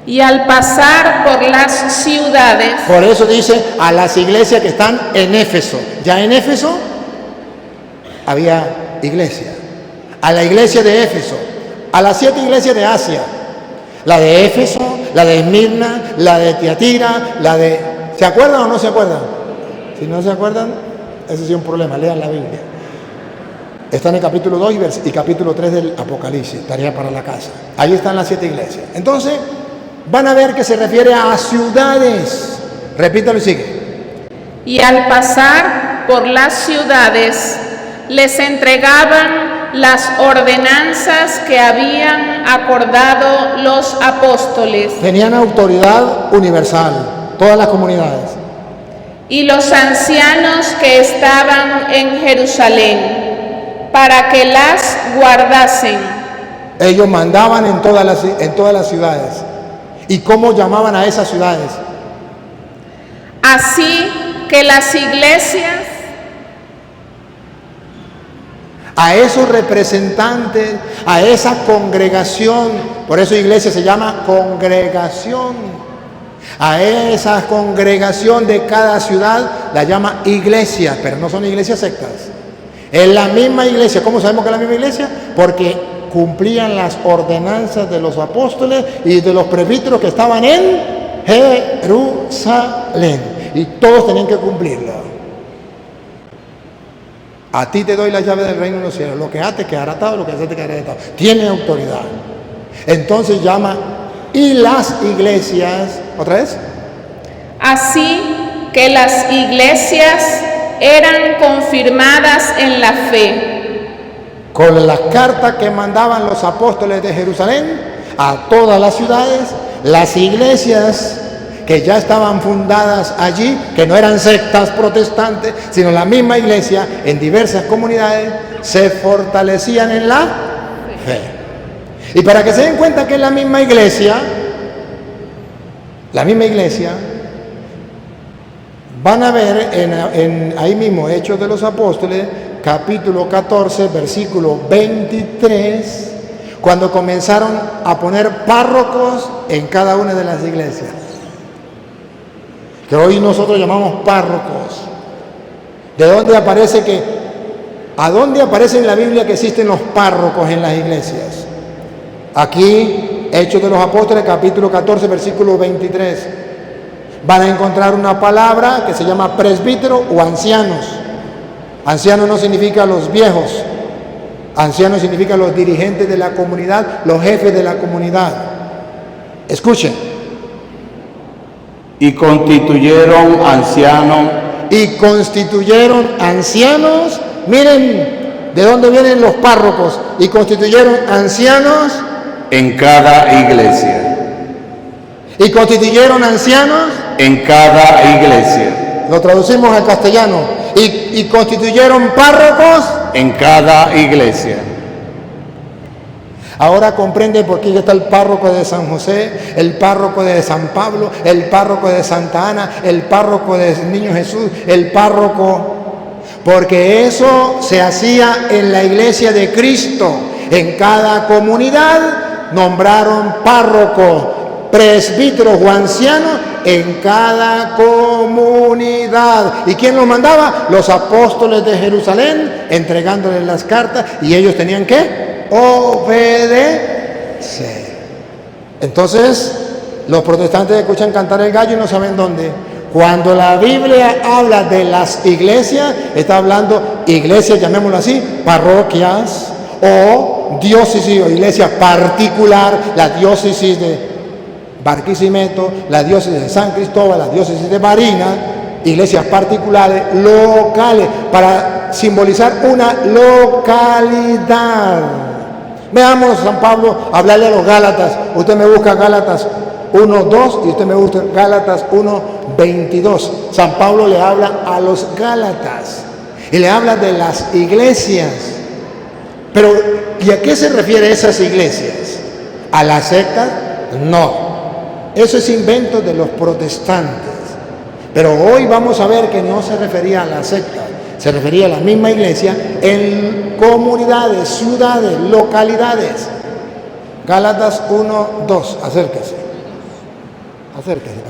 [SPEAKER 2] Y al pasar por las ciudades,
[SPEAKER 4] Por eso dice a las iglesias que están en Éfeso. Ya en Éfeso había iglesia. A la iglesia de Éfeso, a las 7 iglesias de Asia, la de Éfeso, la de Esmirna, la de Tiatira, la de... ¿Se acuerdan o no se acuerdan? Si no se acuerdan, ese sí es un problema, lean la Biblia. Está en el capítulo 2 y capítulo 3 del Apocalipsis, tarea para la casa. Ahí están las 7 iglesias. Entonces, van a ver que se refiere a ciudades. Repítalo y sigue.
[SPEAKER 2] y al pasar por las ciudades, les entregaban las ordenanzas que habían acordado los apóstoles.
[SPEAKER 4] Tenían autoridad universal, todas las comunidades.
[SPEAKER 2] Y los ancianos que estaban en Jerusalén, para que las guardasen.
[SPEAKER 4] Ellos mandaban en todas las ciudades. ¿Y cómo llamaban a esas ciudades?
[SPEAKER 2] Así que las iglesias,
[SPEAKER 4] a esos representantes, a esa congregación, por eso iglesia se llama congregación, a esa congregación de cada ciudad la llama iglesia, pero no son iglesias sectas. Es la misma iglesia. ¿Cómo sabemos que es la misma iglesia? Porque cumplían las ordenanzas de los apóstoles y de los presbíteros que estaban en Jerusalén, y todos tenían que cumplirlo. A ti te doy la llave del reino de los cielos. Lo que ates quedará atado, lo que desates quedará desatado. Tiene autoridad. Entonces llama, y las iglesias, ¿otra vez?
[SPEAKER 2] así que las iglesias eran confirmadas en la fe.
[SPEAKER 4] Con las cartas que mandaban los apóstoles de Jerusalén a todas las ciudades, las iglesias que ya estaban fundadas allí, que no eran sectas protestantes, sino la misma iglesia en diversas comunidades, se fortalecían en la fe. Y para que se den cuenta que es la misma iglesia, van a ver en ahí mismo, Hechos de los Apóstoles, capítulo 14, versículo 23, cuando comenzaron a poner párrocos en cada una de las iglesias. que hoy nosotros llamamos párrocos. ¿A dónde aparece en la Biblia que existen los párrocos en las iglesias? Aquí, Hechos de los Apóstoles, capítulo 14, versículo 23. Van a encontrar una palabra que se llama presbítero o ancianos. Anciano no significa los viejos. Ancianos significa los dirigentes de la comunidad, los jefes de la comunidad. Escuchen.
[SPEAKER 3] Y constituyeron ancianos.
[SPEAKER 4] Y constituyeron ancianos. Miren de dónde vienen los párrocos. Y constituyeron ancianos
[SPEAKER 3] En cada iglesia.
[SPEAKER 4] Y constituyeron ancianos
[SPEAKER 3] En cada iglesia.
[SPEAKER 4] Lo traducimos al castellano. Y constituyeron párrocos
[SPEAKER 3] En cada iglesia.
[SPEAKER 4] Ahora comprende por qué está el párroco de San José, el párroco de San Pablo, el párroco de Santa Ana, el párroco del Niño Jesús, el párroco. Porque eso se hacía en la iglesia de Cristo. En cada comunidad nombraron párroco, presbíteros o ancianos en cada comunidad. ¿Y quién los mandaba? Los apóstoles de Jerusalén, entregándoles las cartas, y ellos tenían que obedecer. Entonces, los protestantes escuchan cantar el gallo y no saben dónde. Cuando la Biblia habla de las iglesias, está hablando iglesias, llamémoslo así, parroquias o diócesis o iglesia particular, la diócesis de Barquisimeto, la diócesis de San Cristóbal, la diócesis de Barinas, iglesias particulares, locales, para simbolizar una localidad. Veamos San Pablo hablarle a los Gálatas. Usted me busca Gálatas 1:2 y usted me busca Gálatas 1:22. San Pablo le habla a los Gálatas y le habla de las iglesias. Pero, ¿y a qué se refiere esas iglesias? ¿A las sectas? No. Eso es invento de los protestantes. Pero hoy vamos a ver que no se refería a la secta, se refería a la misma iglesia en comunidades, ciudades, localidades. Gálatas 1:2, acérquese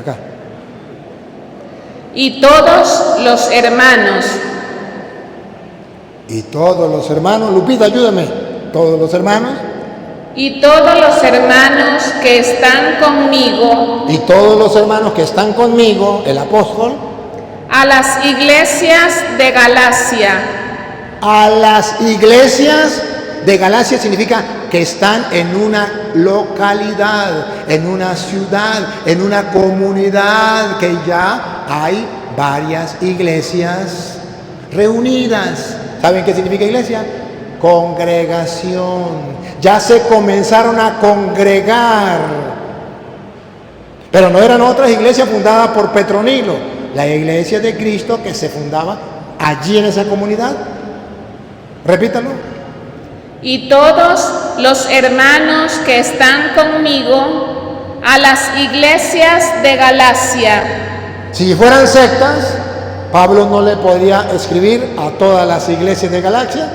[SPEAKER 4] acá.
[SPEAKER 2] Y todos los hermanos.
[SPEAKER 4] Y todos los hermanos, Lupita, ayúdame, todos los hermanos.
[SPEAKER 2] Y todos los hermanos que están conmigo.
[SPEAKER 4] Y todos los hermanos que están conmigo, el apóstol.
[SPEAKER 2] A las iglesias de Galacia.
[SPEAKER 4] A las iglesias de Galacia significa que están en una localidad, en una ciudad, en una comunidad, que ya hay varias iglesias reunidas. ¿Saben qué significa iglesia? Congregación. Ya se comenzaron a congregar. Pero no eran otras iglesias fundadas por Petronilo, la iglesia de Cristo que se fundaba allí en esa comunidad. Repítalo.
[SPEAKER 2] Y todos los hermanos que están conmigo a las iglesias de Galacia.
[SPEAKER 4] Si fueran sectas, Pablo no le podría escribir a todas las iglesias de Galacia.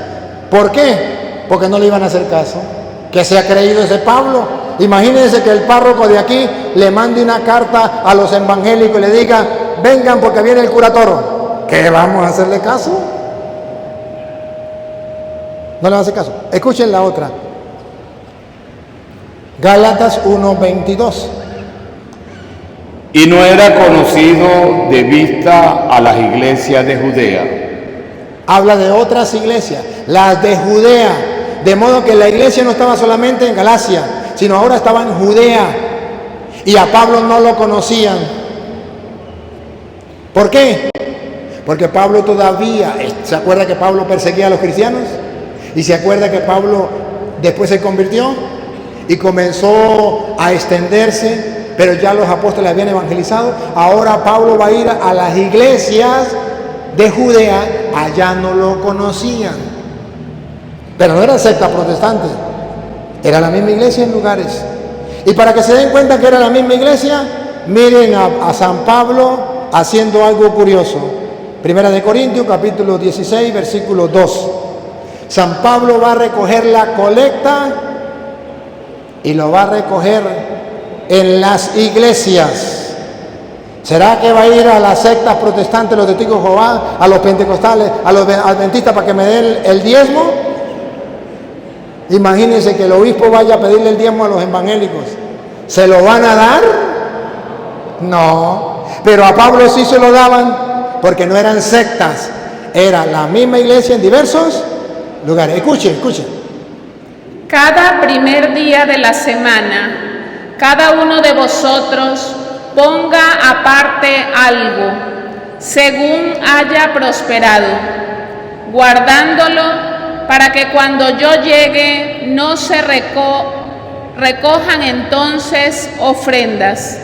[SPEAKER 4] ¿Por qué? Porque no le iban a hacer caso. ¿Qué se ha creído ese Pablo? Imagínense que el párroco de aquí le mande una carta a los evangélicos y le diga: vengan porque viene el cura Toro. ¿Qué vamos a hacerle caso? No le van a hacer caso. Escuchen la otra. Gálatas 1:22.
[SPEAKER 3] Y no era conocido de vista a las iglesias de Judea.
[SPEAKER 4] Habla de otras iglesias, las de Judea. De modo que la iglesia no estaba solamente en Galacia, sino ahora estaba en Judea. Y a Pablo no lo conocían. ¿Por qué? Porque Pablo todavía, ¿se acuerda que Pablo perseguía a los cristianos? ¿Y se acuerda que Pablo después se convirtió y comenzó a extenderse? Pero ya los apóstoles habían evangelizado. Ahora Pablo va a ir a las iglesias de Judea. Allá no lo conocían. Pero no era secta protestante, era la misma iglesia en lugares. Y para que se den cuenta que era la misma iglesia, miren a San Pablo haciendo algo curioso. Primera de Corintios, capítulo 16, versículo 2. San Pablo va a recoger la colecta y lo va a recoger en las iglesias. ¿Será que va a ir a las sectas protestantes, los testigos de Jehová, a los pentecostales, a los adventistas para que me den el diezmo? Imagínense que el obispo vaya a pedirle el diezmo a los evangélicos. ¿Se lo van a dar? No. Pero a Pablo sí se lo daban porque no eran sectas. Era la misma iglesia en diversos lugares. Escuchen.
[SPEAKER 2] Cada primer día de la semana, cada uno de vosotros ponga aparte algo, según haya prosperado, guardándolo para que cuando yo llegue no se recojan entonces ofrendas.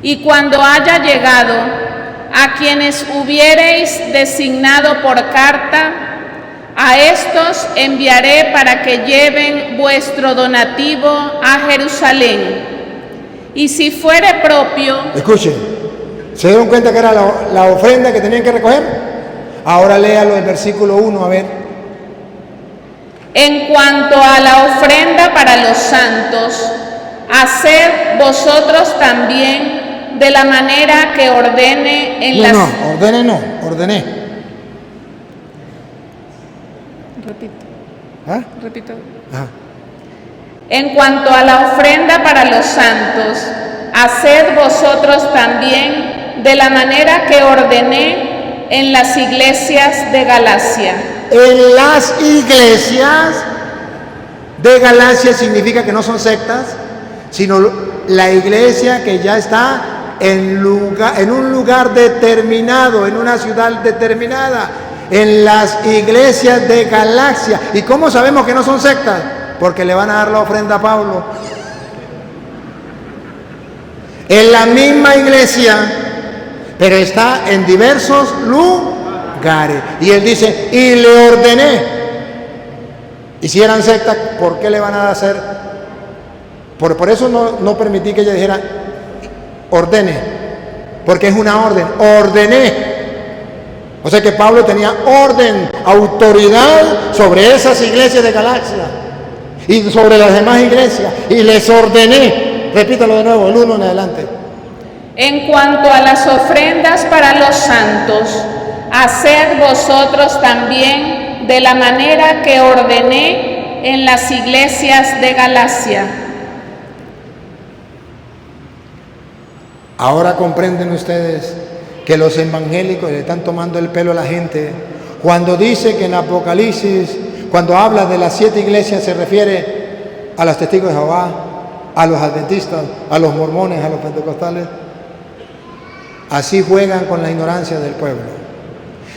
[SPEAKER 2] Y cuando haya llegado, a quienes hubiereis designado por carta, a estos enviaré para que lleven vuestro donativo a Jerusalén. Y si fuere propio...
[SPEAKER 4] Escuchen, ¿se dieron cuenta que era la ofrenda que tenían que recoger? Ahora léalo el versículo 1, a ver.
[SPEAKER 2] En cuanto a la ofrenda para los santos, haced vosotros también de la manera que ordene en las...
[SPEAKER 4] ordené.
[SPEAKER 2] Repito.
[SPEAKER 4] Ajá.
[SPEAKER 2] En cuanto a la ofrenda para los santos, haced vosotros también de la manera que ordené en las iglesias de Galacia.
[SPEAKER 4] En las iglesias de Galacia significa que no son sectas, sino la iglesia que ya está en un lugar determinado, en una ciudad determinada, en las iglesias de Galacia. ¿Y cómo sabemos que no son sectas? Porque le van a dar la ofrenda a Pablo. En la misma iglesia, pero está en diversos lugares. Y él dice, y le ordené. Y si eran sectas, ¿por qué le van a hacer? Por eso no permití que ella dijera, ordene. Porque es una orden, ordené. O sea que Pablo tenía orden, autoridad sobre esas iglesias de Galacia y sobre las demás iglesias, y les ordené. Repítalo de nuevo, el 1 en adelante.
[SPEAKER 2] En cuanto a las ofrendas para los santos, haced vosotros también de la manera que ordené en las iglesias de Galacia.
[SPEAKER 4] Ahora comprenden ustedes que los evangélicos le están tomando el pelo a la gente cuando dice que en Apocalipsis, cuando habla de las 7 iglesias, se refiere a los testigos de Jehová, a los adventistas, a los mormones, a los pentecostales. Así juegan con la ignorancia del pueblo.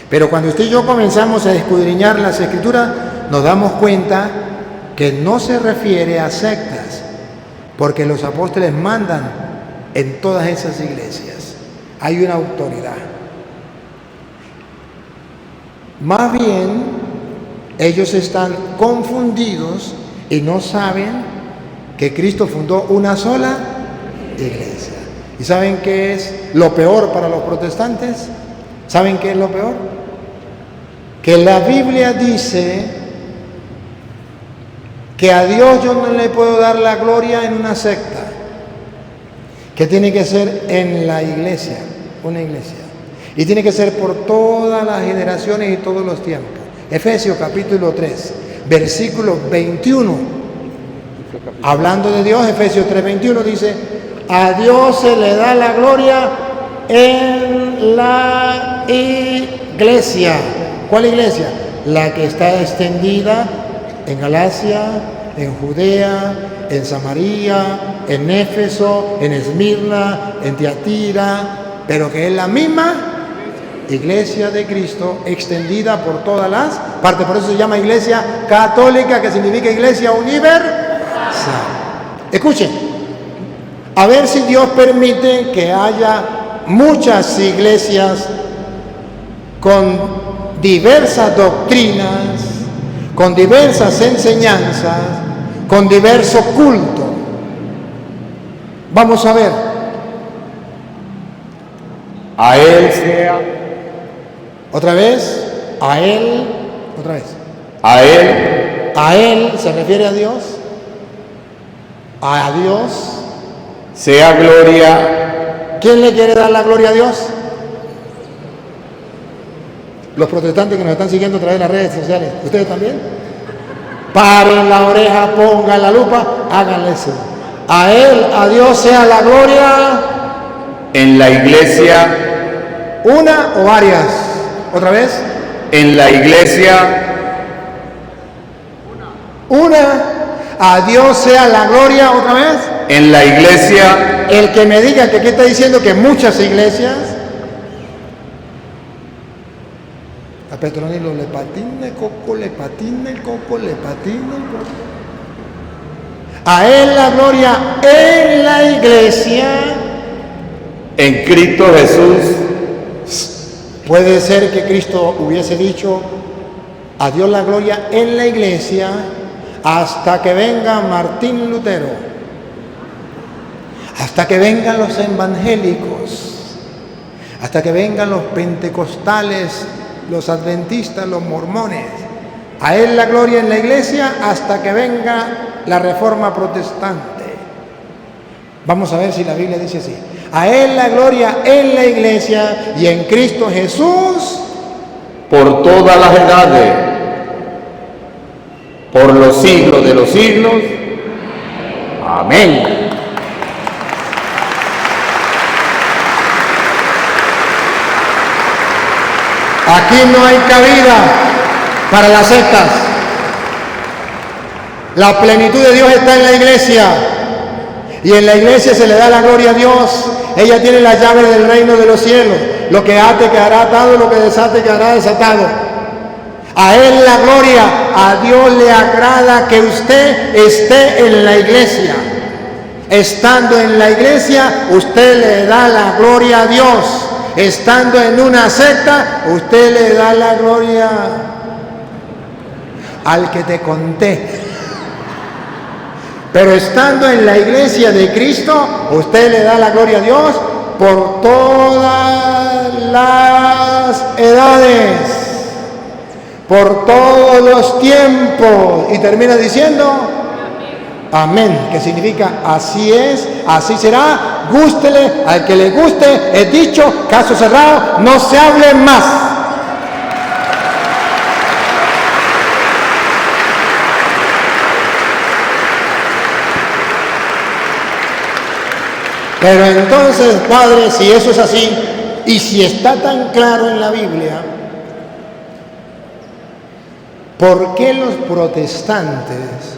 [SPEAKER 4] Pero cuando usted y yo comenzamos a escudriñar las escrituras, nos damos cuenta que no se refiere a sectas, porque los apóstoles mandan en todas esas iglesias. Hay una autoridad. Más bien, ellos están confundidos y no saben que Cristo fundó una sola iglesia. ¿Y saben qué es lo peor para los protestantes? ¿Saben qué es lo peor? Que la Biblia dice que a Dios yo no le puedo dar la gloria en una secta, que tiene que ser en la iglesia, una iglesia. Y tiene que ser por todas las generaciones y todos los tiempos. Efesios capítulo 3, versículo 21. Hablando de Dios, Efesios 3:21 dice, a Dios se le da la gloria en la iglesia. ¿Cuál iglesia? La que está extendida en Galacia, en Judea, en Samaria, en Éfeso, en Esmirna, en Tiatira, pero que es la misma iglesia de Cristo, extendida por todas las partes. Por eso se llama iglesia católica, que significa iglesia universal. Escuchen, a ver si Dios permite que haya muchas iglesias con diversas doctrinas, con diversas enseñanzas, con diverso culto. Vamos a ver.
[SPEAKER 3] A Él sea.
[SPEAKER 4] Otra vez. A Él. Otra vez.
[SPEAKER 3] A Él.
[SPEAKER 4] A Él se refiere a Dios. A Dios.
[SPEAKER 3] Sea gloria
[SPEAKER 4] ¿quién le quiere dar la gloria a Dios? Los protestantes que nos están siguiendo a través de las redes sociales, ¿ustedes también? Paren la oreja, pongan la lupa, háganle eso. A Él, a Dios sea la gloria.
[SPEAKER 3] En la iglesia.
[SPEAKER 4] ¿Una o varias? ¿Otra vez?
[SPEAKER 3] En la iglesia.
[SPEAKER 4] Una. A Dios sea la gloria. ¿Otra vez?
[SPEAKER 3] En la iglesia.
[SPEAKER 4] El que me diga que aquí está diciendo que muchas iglesias. A Petronilo le patina el coco, le patina el coco, le patina el coco. A Él la gloria en la iglesia.
[SPEAKER 3] En Cristo Jesús.
[SPEAKER 4] Puede ser que Cristo hubiese dicho a Dios la gloria en la iglesia hasta que venga Martín Lutero, hasta que vengan los evangélicos, hasta que vengan los pentecostales, los adventistas, los mormones. A Él la gloria en la iglesia hasta que venga la reforma protestante. Vamos a ver si la Biblia dice así. A Él la gloria en la iglesia y en Cristo Jesús.
[SPEAKER 3] Por todas las edades. Por los siglos de los siglos. Amén.
[SPEAKER 4] Aquí no hay cabida para las sectas. La plenitud de Dios está en la iglesia. Y en la iglesia se le da la gloria a Dios. Ella tiene la llave del reino de los cielos. Lo que ate quedará atado, lo que desate quedará desatado. A Él la gloria. A Dios le agrada que usted esté en la iglesia. Estando en la iglesia, usted le da la gloria a Dios. Estando en una secta, usted le da la gloria al que te conté. Pero estando en la iglesia de Cristo, usted le da la gloria a Dios por todas las edades, por todos los tiempos. Y termina diciendo, amén, que significa así es, así será, gústele al que le guste, es dicho, caso cerrado, no se hable más. Pero entonces, Padre, si eso es así, y si está tan claro en la Biblia, ¿por qué los protestantes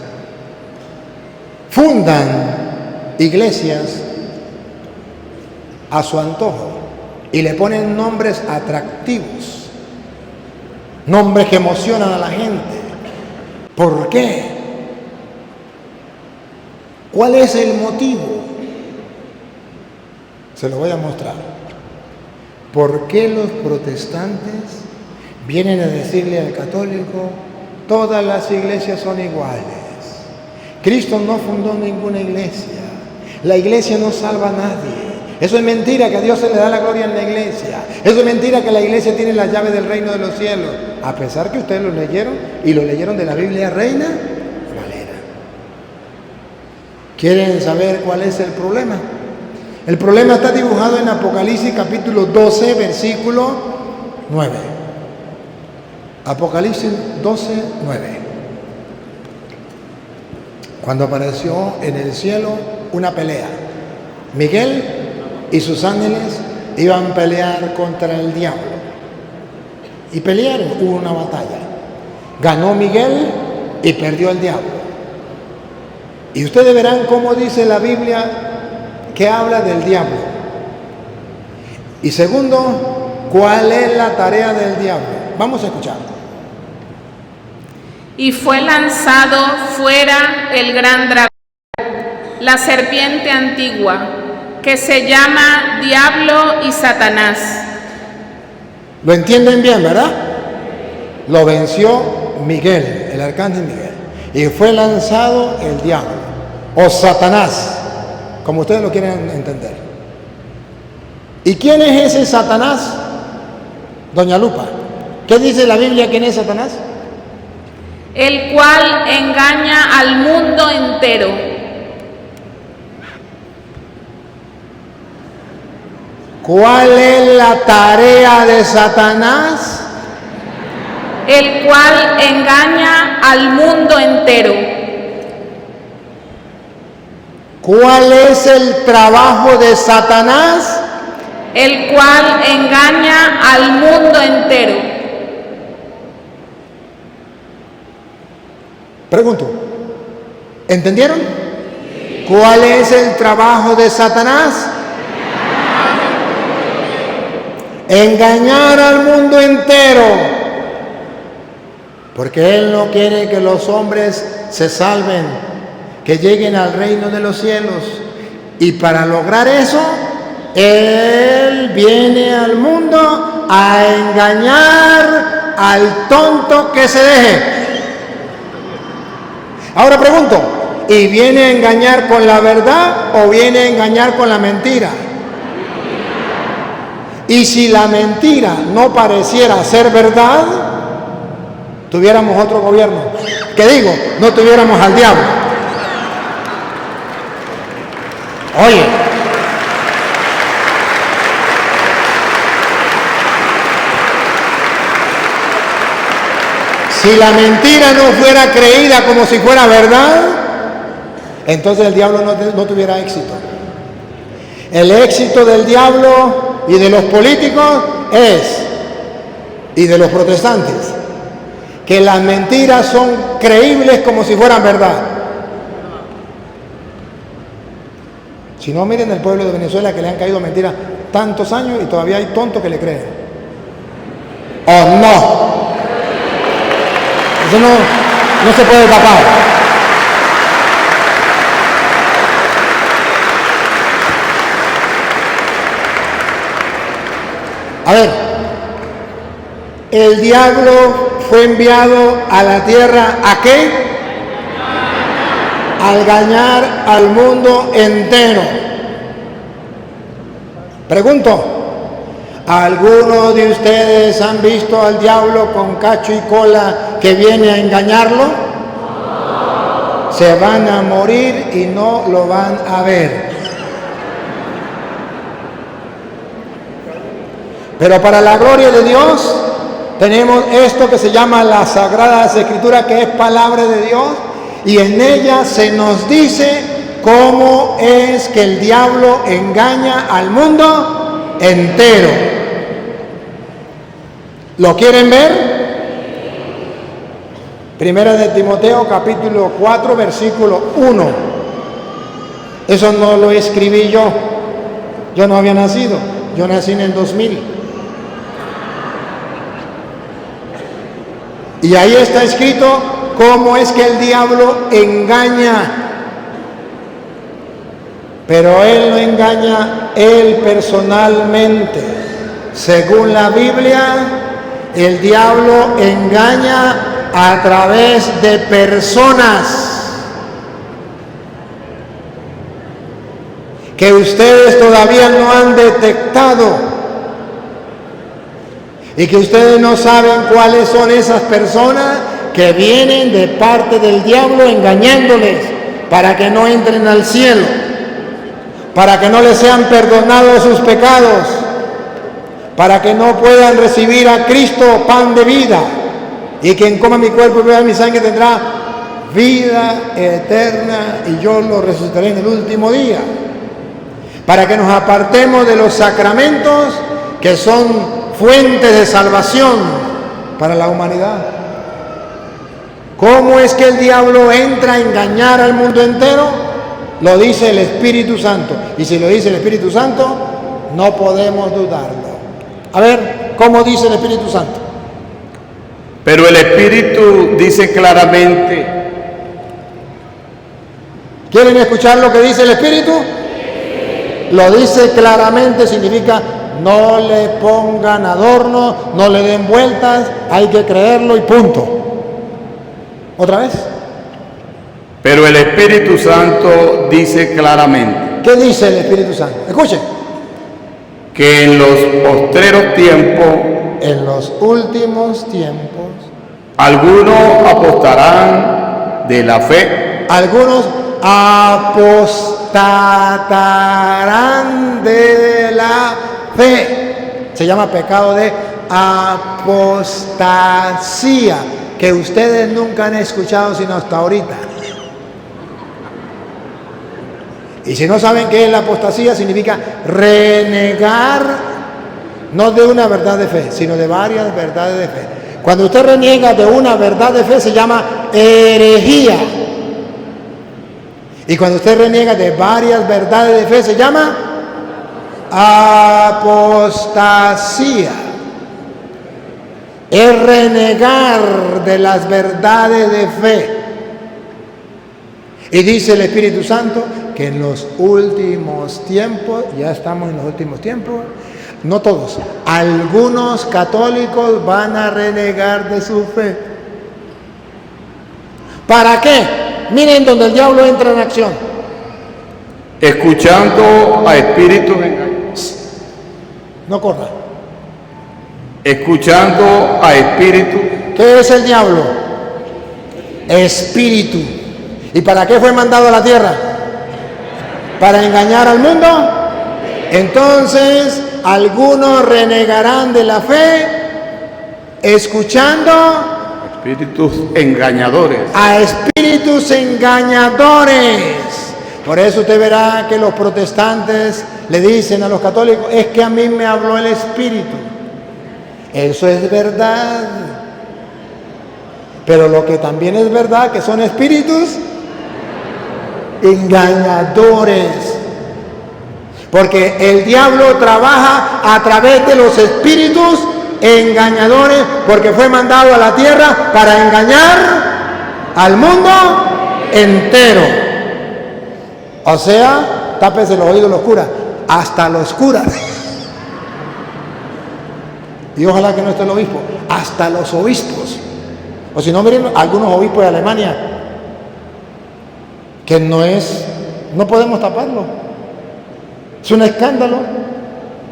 [SPEAKER 4] fundan iglesias a su antojo y le ponen nombres atractivos, nombres que emocionan a la gente? ¿Por qué? ¿Cuál es el motivo? Se lo voy a mostrar. ¿Por qué los protestantes vienen a decirle al católico, todas las iglesias son iguales? Cristo no fundó ninguna iglesia. La iglesia no salva a nadie. Eso es mentira, que a Dios se le da la gloria en la iglesia. Eso es mentira, que la iglesia tiene la llave del reino de los cielos. A pesar que ustedes lo leyeron, y lo leyeron de la Biblia Reina Valera. ¿Quieren saber cuál es el problema? El problema está dibujado en Apocalipsis capítulo 12, versículo 9. Apocalipsis 12, 9. Cuando apareció en el cielo una pelea. Miguel y sus ángeles iban a pelear contra el diablo. Y pelearon, hubo una batalla. Ganó Miguel y perdió el diablo. Y ustedes verán cómo dice la Biblia que habla del diablo. Y segundo, ¿cuál es la tarea del diablo? Vamos a escuchar.
[SPEAKER 2] Y fue lanzado fuera el gran dragón, la serpiente antigua, que se llama Diablo y Satanás.
[SPEAKER 4] ¿Lo entienden bien, verdad? Lo venció Miguel, el arcángel Miguel. Y fue lanzado el diablo, o Satanás, como ustedes lo quieren entender. ¿Y quién es ese Satanás? Doña Lupa, ¿qué dice la Biblia quién es Satanás?
[SPEAKER 2] El cual engaña al mundo entero.
[SPEAKER 4] ¿Cuál es la tarea de Satanás?
[SPEAKER 2] El cual engaña al mundo entero.
[SPEAKER 4] ¿Cuál es el trabajo de Satanás?
[SPEAKER 2] El cual engaña al mundo entero.
[SPEAKER 4] Pregunto, ¿entendieron? ¿Cuál es el trabajo de Satanás? Engañar al mundo entero. Porque Él no quiere que los hombres se salven, que lleguen al reino de los cielos. Y para lograr eso, Él viene al mundo a engañar al tonto que se deje. Ahora pregunto, ¿y viene a engañar con la verdad o viene a engañar con la mentira? Y si la mentira no pareciera ser verdad, tuviéramos otro gobierno. ¿Qué digo? No tuviéramos al diablo. Oye, si la mentira no fuera creída como si fuera verdad, entonces el diablo no tuviera éxito. El éxito del diablo y de los políticos y de los protestantes, que las mentiras son creíbles como si fueran verdad. Si no, miren el pueblo de Venezuela, que le han caído mentiras tantos años y todavía hay tontos que le creen. ¿O no? Eso no se puede tapar. A ver, el diablo fue enviado a la tierra ¿a qué? A engañar al mundo entero. Pregunto, ¿algunos de ustedes han visto al diablo con cacho y cola que viene a engañarlo? Se van a morir y no lo van a ver. Pero para la gloria de Dios tenemos esto que se llama la Sagrada Escritura, que es palabra de Dios, y en ella se nos dice cómo es que el diablo engaña al mundo entero. ¿Lo quieren ver? Primera de Timoteo, capítulo 4, versículo 1. Eso no lo escribí yo. Yo no había nacido. Yo nací en el 2000. Y ahí está escrito cómo es que el diablo engaña. Pero él no engaña él personalmente. Según la Biblia, el diablo engaña a través de personas que ustedes todavía no han detectado. Y que ustedes no saben cuáles son esas personas que vienen de parte del diablo engañándoles para que no entren al cielo, para que no les sean perdonados sus pecados, para que no puedan recibir a Cristo pan de vida. Y quien coma mi cuerpo y beba mi sangre tendrá vida eterna y yo lo resucitaré en el último día. Para que nos apartemos de los sacramentos que son fuentes de salvación para la humanidad. ¿Cómo es que el diablo entra a engañar al mundo entero? Lo dice el Espíritu Santo. Y si lo dice el Espíritu Santo, no podemos dudarlo. A ver, ¿cómo dice el Espíritu Santo?
[SPEAKER 3] Pero el Espíritu dice claramente.
[SPEAKER 4] ¿Quieren escuchar lo que dice el Espíritu? Lo dice claramente, significa no le pongan adorno, no le den vueltas, hay que creerlo y punto. ¿Otra vez?
[SPEAKER 3] Pero el Espíritu Santo dice claramente.
[SPEAKER 4] ¿Qué dice el Espíritu Santo? Escuchen.
[SPEAKER 3] Que en los postreros tiempos,
[SPEAKER 4] en los últimos tiempos,
[SPEAKER 3] algunos apostarán de la fe.
[SPEAKER 4] Algunos apostatarán de la fe. Se llama pecado de apostasía, que ustedes nunca han escuchado sino hasta ahorita. Y si no saben qué es la apostasía, significa renegar, no de una verdad de fe, sino de varias verdades de fe. Cuando usted reniega de una verdad de fe se llama herejía. Y cuando usted reniega de varias verdades de fe se llama apostasía. Es renegar de las verdades de fe. Y dice el Espíritu Santo que en los últimos tiempos, ya estamos en los últimos tiempos, no todos, algunos católicos van a renegar de su fe. ¿Para qué? Miren donde el diablo entra en acción.
[SPEAKER 3] Escuchando a espíritus engañadores.
[SPEAKER 4] No corra.
[SPEAKER 3] Escuchando a espíritus.
[SPEAKER 4] ¿Qué es el diablo? Espíritu. ¿Y para qué fue mandado a la tierra? ¿Para engañar al mundo? Entonces, algunos renegarán de la fe escuchando
[SPEAKER 3] Espíritus engañadores.
[SPEAKER 4] a espíritus engañadores. Por eso usted verá que los protestantes le dicen a los católicos, es que a mí me habló el Espíritu. Eso es verdad. Pero lo que también es verdad, que son espíritus engañadores. Porque el diablo trabaja a través de los espíritus engañadores, porque fue mandado a la tierra para engañar al mundo entero. O sea, tápese los oídos los curas, hasta los curas. Y ojalá que no esté el obispo, hasta los obispos. O si no, miren algunos obispos de Alemania, que no podemos taparlo. Es un escándalo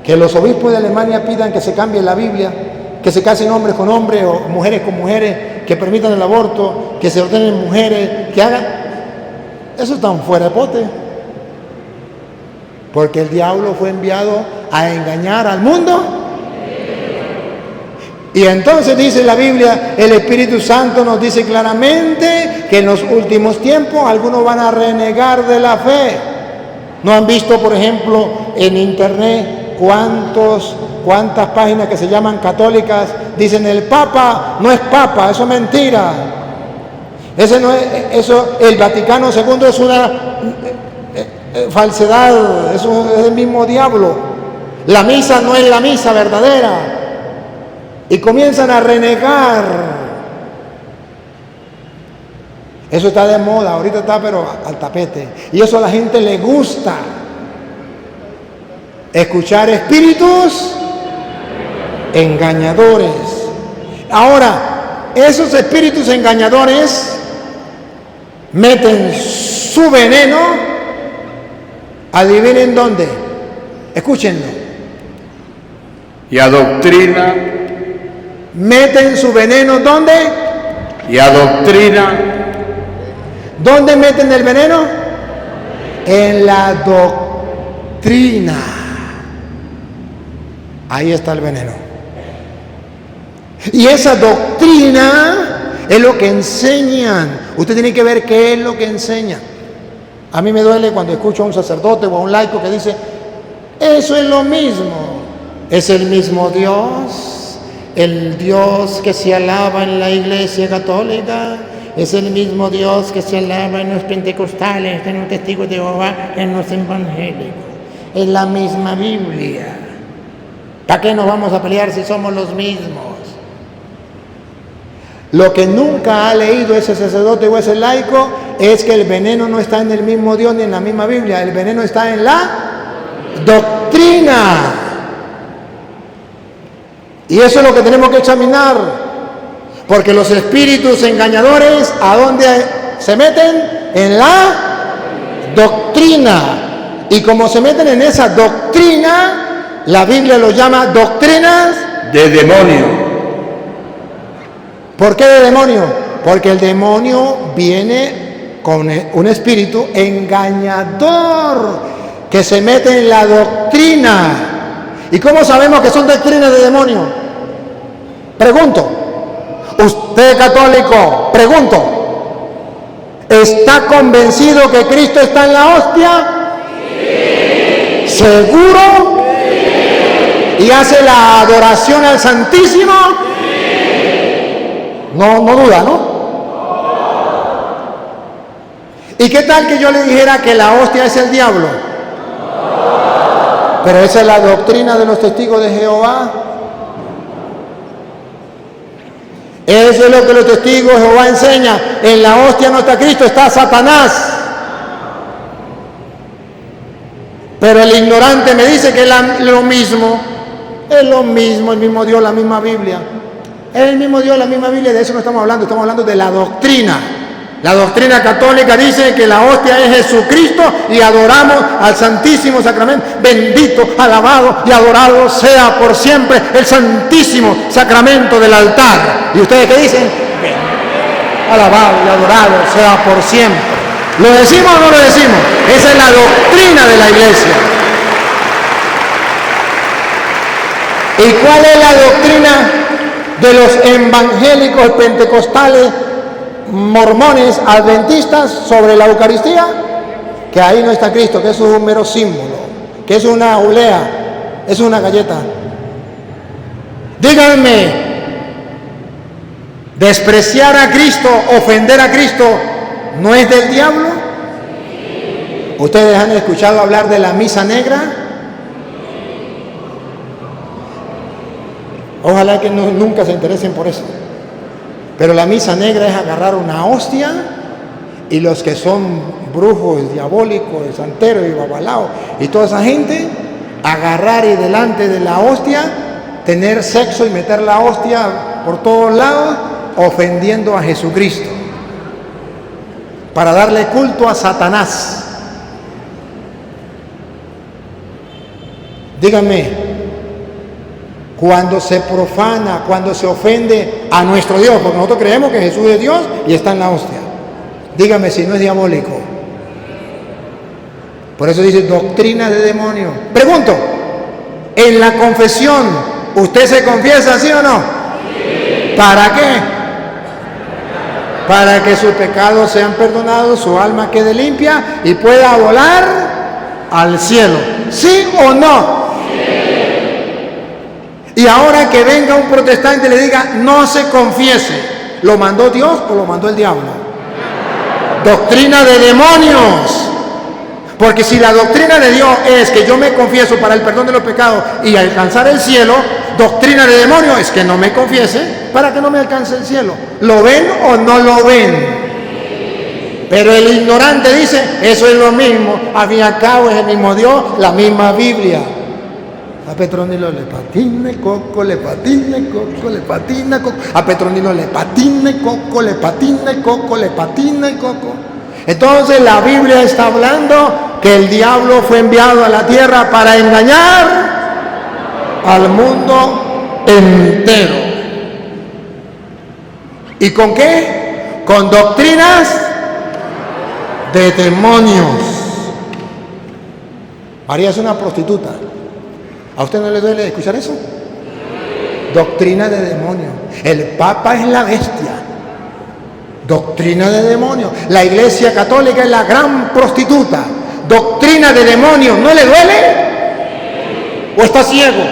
[SPEAKER 4] que los obispos de Alemania pidan que se cambie la Biblia, que se casen hombres con hombres o mujeres con mujeres, que permitan el aborto, que se ordenen mujeres, que hagan. Eso es tan fuera de pote. Porque el diablo fue enviado a engañar al mundo. Y entonces dice la Biblia, el Espíritu Santo nos dice claramente que en los últimos tiempos algunos van a renegar de la fe. ¿No han visto, por ejemplo, en internet cuántas páginas que se llaman católicas dicen el Papa no es Papa? Eso es mentira. El Vaticano II es una falsedad, eso es el mismo diablo. La misa no es la misa verdadera. Y comienzan a renegar. Eso está de moda, ahorita está pero al tapete. Y eso a la gente le gusta. Escuchar espíritus engañadores. Ahora, esos espíritus engañadores meten su veneno. Adivinen dónde. Escúchenlo.
[SPEAKER 3] Y adoctrina.
[SPEAKER 4] Meten su veneno ¿dónde?
[SPEAKER 3] Y adoctrina.
[SPEAKER 4] ¿Dónde meten el veneno? En la doctrina. Ahí está el veneno. Y esa doctrina es lo que enseñan. Usted tiene que ver qué es lo que enseñan. A mí me duele cuando escucho a un sacerdote o a un laico que dice, eso es lo mismo. Es el mismo Dios. El Dios que se alaba en la Iglesia Católica es el mismo Dios que se alaba en los pentecostales, en los testigos de Jehová, en los evangélicos. Es la misma Biblia. ¿Para qué nos vamos a pelear si somos los mismos? Lo que nunca ha leído ese sacerdote o ese laico es que el veneno no está en el mismo Dios ni en la misma Biblia. El veneno está en la doctrina. Y eso es lo que tenemos que examinar, porque los espíritus engañadores, ¿a dónde se meten? En la doctrina. Y como se meten en esa doctrina, la Biblia lo llama doctrinas
[SPEAKER 3] de demonio.
[SPEAKER 4] ¿Por qué de demonio? Porque el demonio viene con un espíritu engañador que se mete en la doctrina. ¿Y cómo sabemos que son doctrinas de demonio? Pregunto. Usted católico, pregunto. ¿Está convencido que Cristo está en la hostia? Sí. ¿Seguro? Sí. ¿Y hace la adoración al Santísimo? Sí. No duda, ¿no? ¿Y qué tal que yo le dijera que la hostia es el diablo? Pero esa es la doctrina de los testigos de Jehová. Eso es lo que los testigos de Jehová enseñan. En la hostia no está Cristo, está Satanás. Pero el ignorante me dice que es lo mismo. Es lo mismo, el mismo Dios, la misma Biblia. Es el mismo Dios, la misma Biblia. De eso no estamos hablando de la doctrina. La doctrina católica dice que la hostia es Jesucristo y adoramos al Santísimo Sacramento. Bendito, alabado y adorado sea por siempre el Santísimo Sacramento del altar. ¿Y ustedes qué dicen? Alabado y adorado sea por siempre. ¿Lo decimos o no lo decimos? Esa es la doctrina de la iglesia. ¿Y cuál es la doctrina de los evangélicos pentecostales, mormones, adventistas sobre la Eucaristía? Que ahí no está Cristo, que eso es un mero símbolo, que es una olea, es una galleta. Díganme, despreciar a Cristo, ofender a Cristo, ¿no es del diablo? ¿Ustedes han escuchado hablar de la misa negra? Ojalá que nunca se interesen por eso. Pero la misa negra es agarrar una hostia y los que son brujos, diabólicos, santeros y babalaos y toda esa gente, agarrar y delante de la hostia, tener sexo y meter la hostia por todos lados, ofendiendo a Jesucristo, para darle culto a Satanás. Díganme, cuando se profana, cuando se ofende a nuestro Dios, porque nosotros creemos que Jesús es Dios y está en la hostia, dígame si no es diabólico. Por eso dice doctrina de demonio. Pregunto, en la confesión, ¿usted se confiesa, sí o no? Sí. ¿Para qué? Para que sus pecados sean perdonados, su alma quede limpia y pueda volar al cielo. ¿Sí o no? Y ahora que venga un protestante y le diga, no se confiese, ¿lo mandó Dios o lo mandó el diablo? Doctrina de demonios. Porque si la doctrina de Dios es que yo me confieso para el perdón de los pecados y alcanzar el cielo, doctrina de demonios es que no me confiese para que no me alcance el cielo. ¿Lo ven o no lo ven? Pero el ignorante dice, eso es lo mismo, al fin y al cabo es el mismo Dios, la misma Biblia. A Petronilo le patina y coco, le patina y coco, le patina y coco. A Petronilo le patina y coco, le patina y coco, le patina y coco. Entonces la Biblia está hablando que el diablo fue enviado a la tierra para engañar al mundo entero. ¿Y con qué? Con doctrinas de demonios. María es una prostituta. ¿A usted no le duele escuchar eso? Doctrina de demonio. El Papa es la bestia. Doctrina de demonio. La Iglesia Católica es la gran prostituta. Doctrina de demonio. ¿No le duele? ¿O está ciego?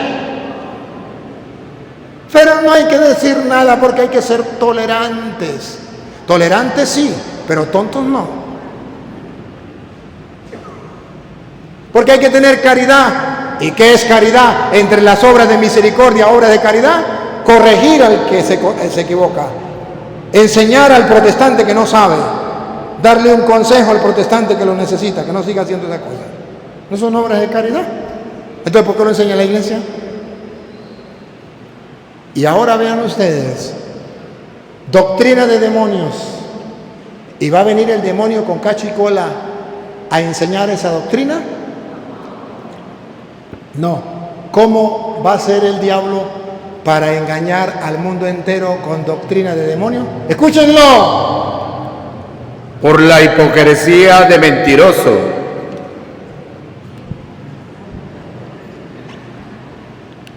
[SPEAKER 4] Pero no hay que decir nada porque hay que ser tolerantes. Tolerantes sí, pero tontos no. Porque hay que tener caridad. ¿Y qué es caridad? Entre las obras de misericordia, obras de caridad, corregir al que se equivoca, enseñar al protestante que no sabe, darle un consejo al protestante que lo necesita, que no siga haciendo esa cosa. ¿No son obras de caridad? Entonces, ¿por qué lo enseña la iglesia? Y ahora vean ustedes, doctrina de demonios, y va a venir el demonio con cacho y cola a enseñar esa doctrina. No, ¿cómo va a ser el diablo para engañar al mundo entero con doctrina de demonio? ¡Escúchenlo!
[SPEAKER 3] Por la hipocresía de mentiroso.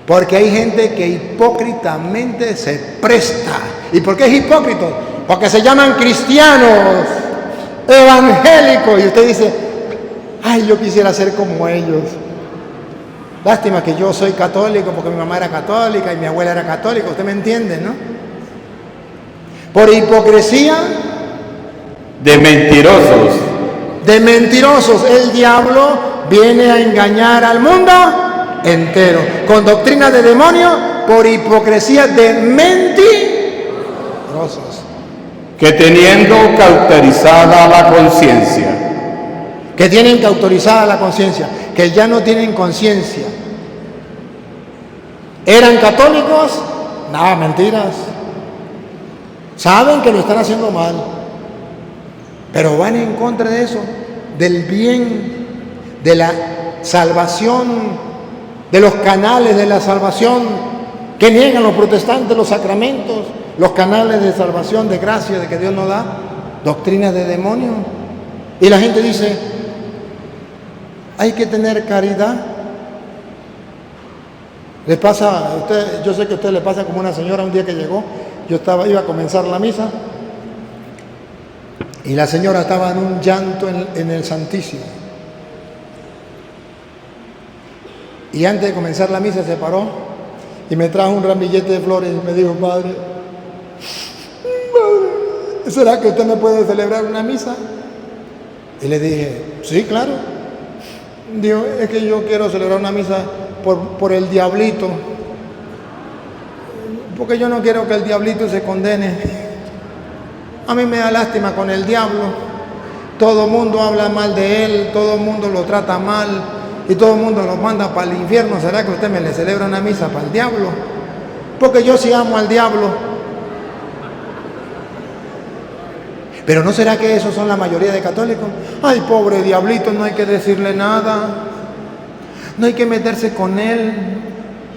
[SPEAKER 4] Porque hay gente que hipócritamente se presta. ¿Y por qué es hipócrita? Porque se llaman cristianos, evangélicos. Y usted dice, ay, yo quisiera ser como ellos. Lástima que yo soy católico porque mi mamá era católica y mi abuela era católica. Usted me entiende, ¿no? Por hipocresía.
[SPEAKER 3] De mentirosos.
[SPEAKER 4] De mentirosos. El diablo viene a engañar al mundo entero, con doctrina de demonio, por hipocresía de mentirosos.
[SPEAKER 3] Que teniendo cauterizada la conciencia.
[SPEAKER 4] Que tienen cauterizada la conciencia, que ya no tienen conciencia. ¿Eran católicos? Nada, mentiras. Saben que lo están haciendo mal, pero van en contra de eso, del bien, de la salvación, de los canales de la salvación que niegan los protestantes, los sacramentos, los canales de salvación, de gracia, de que Dios nos da, doctrinas de demonio. Y la gente dice, hay que tener caridad. Les pasa a usted, yo sé que a usted le pasa como una señora un día que llegó, iba a comenzar la misa y la señora estaba en un llanto en el Santísimo. Y antes de comenzar la misa se paró y me trajo un ramillete de flores y me dijo, padre, ¿será que usted me puede celebrar una misa? Y le dije, sí, claro. Dijo, es que yo quiero celebrar una misa por el diablito, porque yo no quiero que el diablito se condene. A mí me da lástima con el diablo. Todo el mundo habla mal de él, todo el mundo lo trata mal y todo el mundo lo manda para el infierno. ¿Será que usted me le celebra una misa para el diablo? Porque yo sí amo al diablo. Pero ¿no será que esos son la mayoría de católicos? Ay, pobre diablito, no hay que decirle nada, no hay que meterse con él,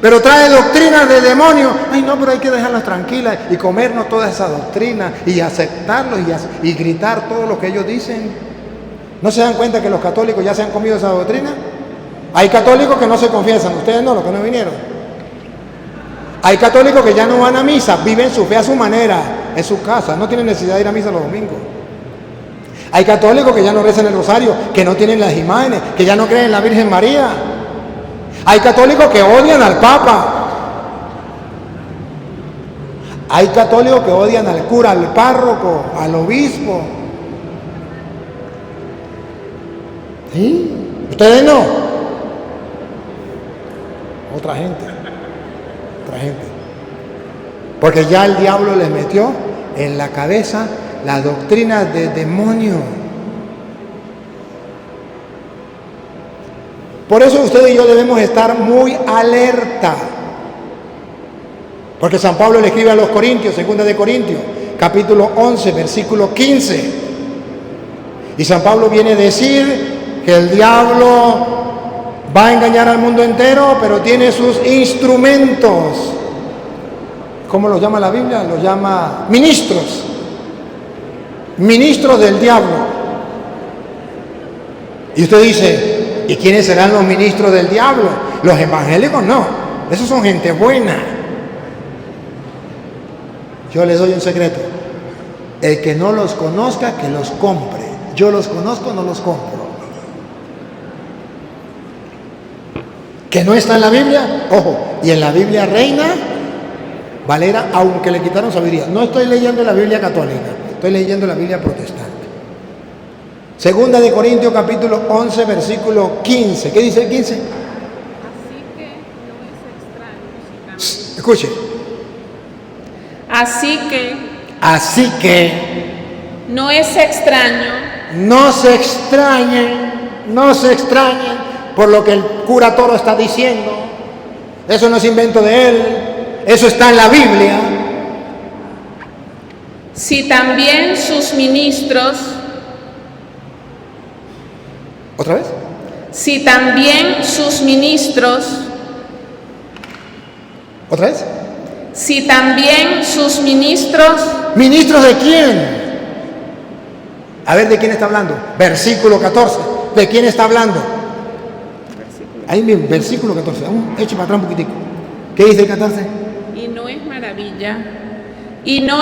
[SPEAKER 4] pero trae doctrinas de demonio. Ay, no, pero hay que dejarlas tranquilas y comernos toda esa doctrina y aceptarlos y gritar todo lo que ellos dicen. ¿No se dan cuenta que los católicos ya se han comido esa doctrina? Hay católicos que no se confiesan, ustedes no, los que no vinieron. Hay católicos que ya no van a misa, viven su fe a su manera, en su casa, no tienen necesidad de ir a misa los domingos. Hay católicos que ya no rezan el rosario, que no tienen las imágenes, que ya no creen en la Virgen María. Hay católicos que odian al Papa. Hay católicos que odian al cura, al párroco, al obispo. ¿Sí? ¿Ustedes no? Otra gente. Porque ya el diablo les metió en la cabeza la doctrina de demonio. Por eso usted y yo debemos estar muy alerta. Porque San Pablo le escribe a los Corintios, 2 de Corintios, capítulo 11, versículo 15. Y San Pablo viene a decir que el diablo va a engañar al mundo entero, pero tiene sus instrumentos. ¿Cómo los llama la Biblia? Los llama ministros. Ministros del diablo. Y usted dice, ¿y quiénes serán los ministros del diablo? Los evangélicos no. Esos son gente buena. Yo les doy un secreto. El que no los conozca, que los compre. Yo los conozco, no los compro. Que no está en la Biblia, ojo, y en la Biblia Reina Valera, aunque le quitaron sabiduría. No estoy leyendo la Biblia católica, estoy leyendo la Biblia protestante. 2 de Corintios capítulo 11, versículo 15. ¿Qué dice el 15? Escuche.
[SPEAKER 2] Así que
[SPEAKER 4] No se extrañen por lo que el cura Toro está diciendo. Eso no es invento de él, eso está en la Biblia.
[SPEAKER 2] si también sus ministros,
[SPEAKER 4] ¿Otra vez?
[SPEAKER 2] si también sus ministros,
[SPEAKER 4] ¿Otra vez?
[SPEAKER 2] si también sus ministros,
[SPEAKER 4] ¿Ministros de quién? A ver, ¿de quién está hablando? Versículo 14. ¿De quién está hablando? Ahí mismo, versículo 14. Eche para atrás un poquitico. ¿Qué dice el 14?
[SPEAKER 2] Y no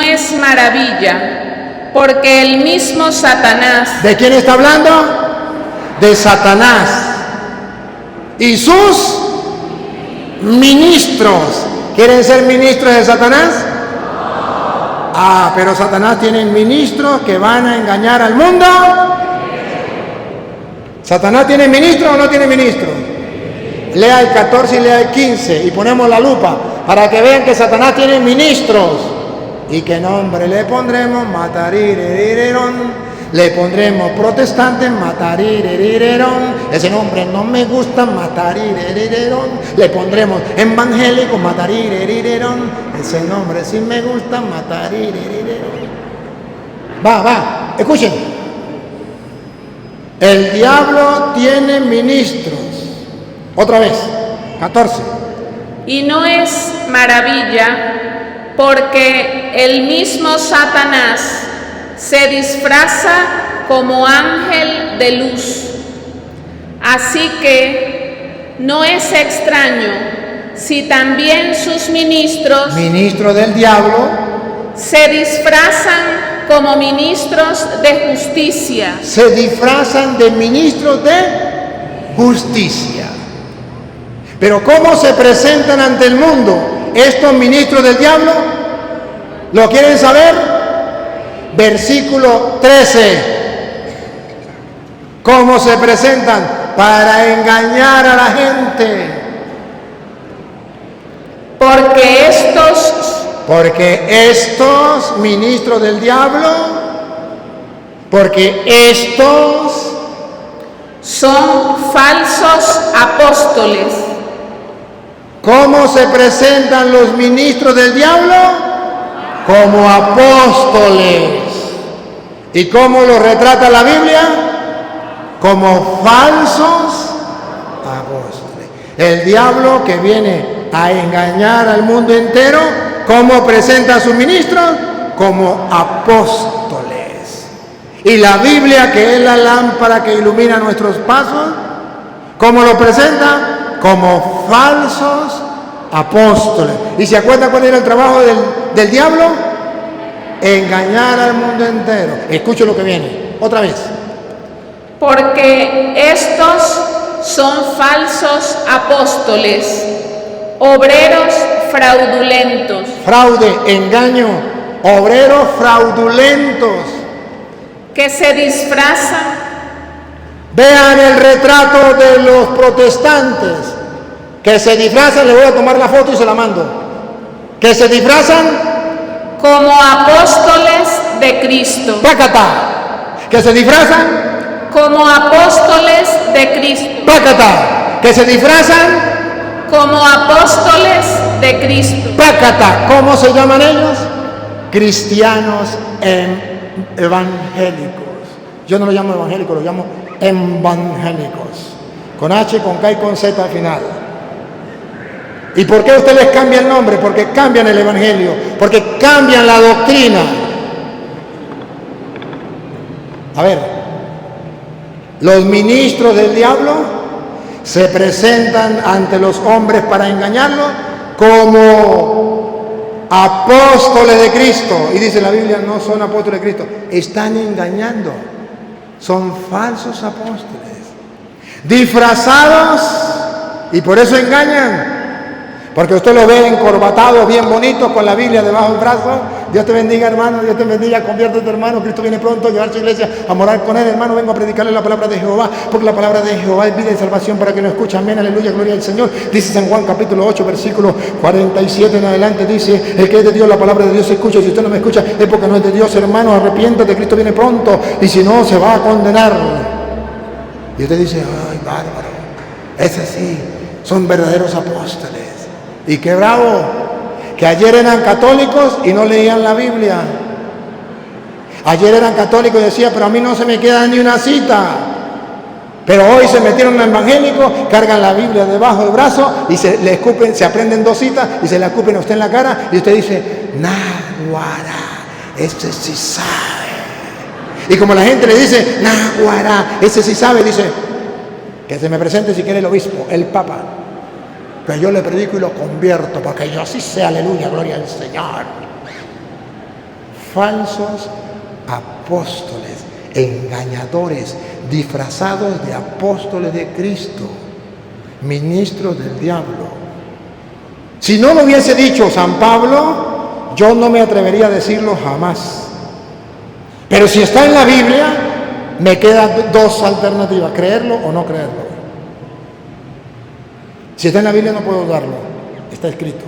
[SPEAKER 2] es maravilla, porque el mismo Satanás.
[SPEAKER 4] ¿De quién está hablando? De Satanás y sus ministros. ¿Quieren ser ministros de Satanás? Ah, pero Satanás tiene ministros que van a engañar al mundo. ¿Satanás tiene ministros o no tiene ministros? Lea el 14 y lea el 15 y ponemos la lupa para que vean que Satanás tiene ministros. ¿Y qué nombre le pondremos? Matarirerón. Le pondremos protestantes, matarirerón. Ese nombre no me gusta, matarirerón. Le pondremos evangélico, matarirerón. Ese nombre sí me gusta, matarirerón. Va, escuchen. El diablo tiene ministros. Otra vez, 14.
[SPEAKER 2] Y no es maravilla, porque el mismo Satanás se disfraza como ángel de luz. Así que no es extraño si también sus ministros
[SPEAKER 4] del diablo
[SPEAKER 2] se disfrazan como ministros de justicia.
[SPEAKER 4] Se disfrazan de ministros de justicia. Pero ¿cómo se presentan ante el mundo estos ministros del diablo? ¿Lo quieren saber? Versículo 13. ¿Cómo se presentan? Para engañar a la gente. Porque estos ministros del diablo,
[SPEAKER 2] son falsos apóstoles.
[SPEAKER 4] ¿Cómo se presentan los ministros del diablo? Como apóstoles. ¿Y cómo los retrata la Biblia? Como falsos apóstoles. El diablo que viene a engañar al mundo entero, ¿cómo presenta a sus ministros? Como apóstoles. Y la Biblia, que es la lámpara que ilumina nuestros pasos, ¿cómo lo presenta? Como falsos apóstoles. ¿Y se acuerda cuál era el trabajo del diablo? Engañar al mundo entero. Escuche lo que viene, otra vez.
[SPEAKER 2] Porque estos son falsos apóstoles, obreros fraudulentos.
[SPEAKER 4] Fraude, engaño, obreros fraudulentos.
[SPEAKER 2] Que se disfrazan.
[SPEAKER 4] Vean el retrato de los protestantes. Que se disfrazan, le voy a tomar la foto y se la mando. Que se disfrazan
[SPEAKER 2] como apóstoles de Cristo.
[SPEAKER 4] ¡Pácata! Que se disfrazan
[SPEAKER 2] como apóstoles de Cristo.
[SPEAKER 4] ¡Pácata! Que se disfrazan
[SPEAKER 2] como apóstoles de Cristo.
[SPEAKER 4] ¡Pácata! ¿Cómo se llaman ellos? Cristianos evangélicos. Yo no lo llamo evangélicos, lo llamo evangélicos. Con H, con K y con Z al final. ¿Y por qué usted les cambia el nombre? Porque cambian el evangelio, porque cambian la doctrina. A ver, los ministros del diablo se presentan ante los hombres para engañarlos como apóstoles de Cristo. Y dice la Biblia, no son apóstoles de Cristo, están engañando. Son falsos apóstoles, disfrazados, y por eso engañan. Porque usted lo ve encorbatado, bien bonito, con la Biblia debajo del brazo. Dios te bendiga, hermano, Dios te bendiga, conviértete, hermano. Cristo viene pronto a llevar su iglesia a morar con él, hermano. Vengo a predicarle la palabra de Jehová, porque la palabra de Jehová es vida y salvación para quien lo escucha. Amén, aleluya, gloria al Señor. Dice San Juan capítulo 8, versículo 47 en adelante, dice: el que es de Dios, la palabra de Dios se escucha. Si usted no me escucha, es porque no es de Dios, hermano. Arrepiéntate, Cristo viene pronto, y si no, se va a condenar. Y usted dice: ay, bárbaro, ese sí, son verdaderos apóstoles. Y qué bravo, que ayer eran católicos y no leían la Biblia. Ayer eran católicos y decían, pero a mí no se me queda ni una cita. Pero hoy se metieron en evangélicos, cargan la Biblia debajo del brazo y le escupen, se aprenden 2 citas y se la escupen a usted en la cara y usted dice, Nahuara, ese sí sabe. Y como la gente le dice, Nahuara, ese sí sabe, dice, que se me presente si quiere el obispo, el papa. que yo le predico y lo convierto, porque yo sí sé, aleluya, gloria al Señor. Falsos apóstoles, engañadores, disfrazados de apóstoles de Cristo, ministros del diablo. Si no lo hubiese dicho San Pablo, yo no me atrevería a decirlo jamás. Pero si está en la Biblia, me quedan dos alternativas, creerlo o no creerlo. Si está en la Biblia no puedo darlo, está escrito.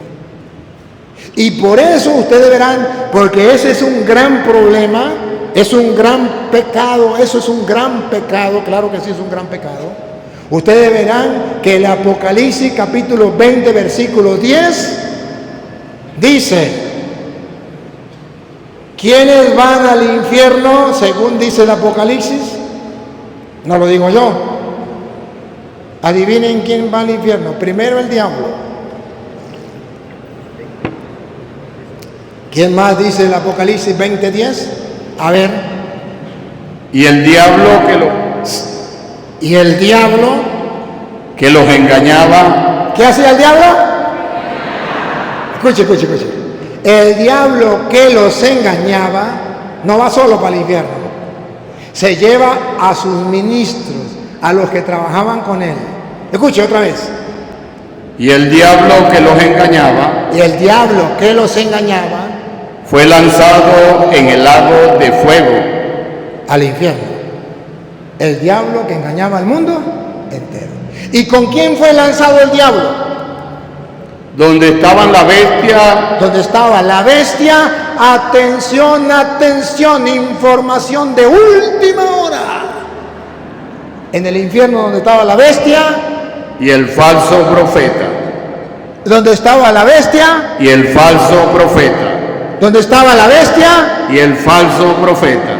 [SPEAKER 4] Y por eso ustedes verán, porque ese es un gran problema, es un gran pecado, eso es un gran pecado, claro que sí es un gran pecado. Ustedes verán que el Apocalipsis capítulo 20 versículo 10 dice: ¿quiénes van al infierno según dice el Apocalipsis? No lo digo yo. Adivinen quién va al infierno. Primero el diablo. ¿Quién más dice el Apocalipsis 20:10? A ver.
[SPEAKER 3] Y el diablo que los engañaba.
[SPEAKER 4] ¿Qué hacía el diablo? Escuche. El diablo que los engañaba no va solo para el infierno. Se lleva a sus ministros, a los que trabajaban con él. Escuche otra vez.
[SPEAKER 3] Y el diablo que los engañaba.
[SPEAKER 4] Y el diablo que los engañaba
[SPEAKER 3] fue lanzado en el lago de fuego.
[SPEAKER 4] Al infierno. El diablo que engañaba al mundo entero. ¿Y con quién fue lanzado el diablo?
[SPEAKER 3] Donde estaban la bestia.
[SPEAKER 4] Donde estaba la bestia. Atención, información de última hora. En el infierno donde estaba la bestia.
[SPEAKER 3] Y el falso profeta.
[SPEAKER 4] Donde estaba la bestia.
[SPEAKER 3] Y el falso profeta.
[SPEAKER 4] Donde estaba la bestia.
[SPEAKER 3] Y el falso profeta.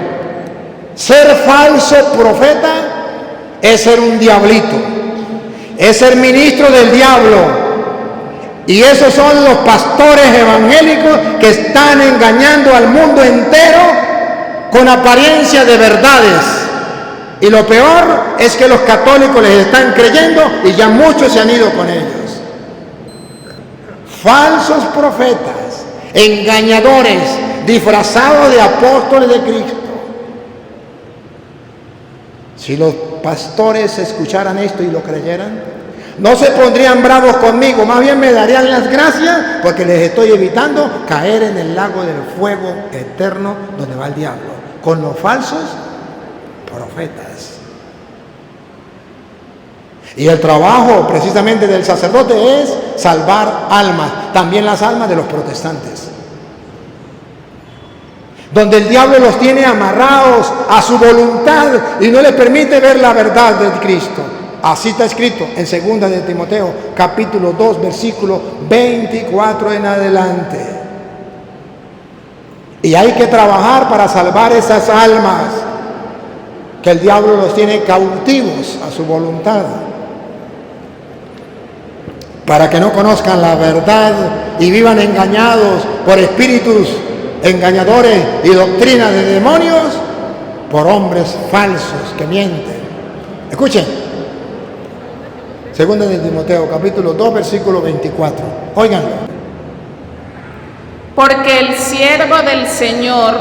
[SPEAKER 4] Ser falso profeta es ser un diablito. Es ser ministro del diablo. Y esos son los pastores evangélicos que están engañando al mundo entero con apariencia de verdades. Y lo peor es que los católicos les están creyendo y ya muchos se han ido con ellos. Falsos profetas, engañadores, disfrazados de apóstoles de Cristo. Si los pastores escucharan esto y lo creyeran, no se pondrían bravos conmigo, más bien me darían las gracias porque les estoy evitando caer en el lago del fuego eterno donde va el diablo, con los falsos profetas. Y el trabajo precisamente del sacerdote es salvar almas, también las almas de los protestantes. Donde el diablo los tiene amarrados a su voluntad y no les permite ver la verdad de Cristo. Así está escrito en 2 de Timoteo, capítulo 2, versículo 24 en adelante. Y hay que trabajar para salvar esas almas que el diablo los tiene cautivos a su voluntad, para que no conozcan la verdad y vivan engañados por espíritus engañadores y doctrina de demonios, por hombres falsos que mienten. Escuchen, 2 de Timoteo, capítulo 2, versículo 24. Óiganlo.
[SPEAKER 2] Porque el siervo del Señor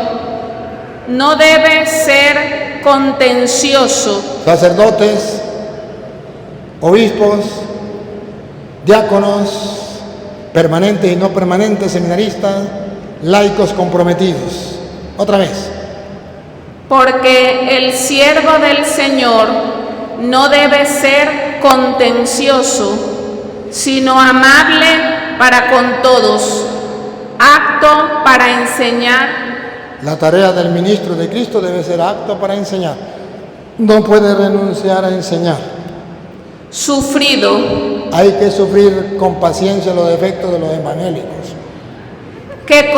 [SPEAKER 2] no debe ser contencioso.
[SPEAKER 4] Sacerdotes, obispos, diáconos, permanentes y no permanentes, seminaristas, laicos comprometidos. Otra vez.
[SPEAKER 2] Porque el siervo del Señor no debe ser contencioso, sino amable para con todos, apto para enseñar.
[SPEAKER 4] La tarea del ministro de Cristo debe ser apto para enseñar. No puede renunciar a enseñar.
[SPEAKER 2] Sufrido.
[SPEAKER 4] Hay que sufrir con paciencia los defectos de los evangélicos.
[SPEAKER 2] Que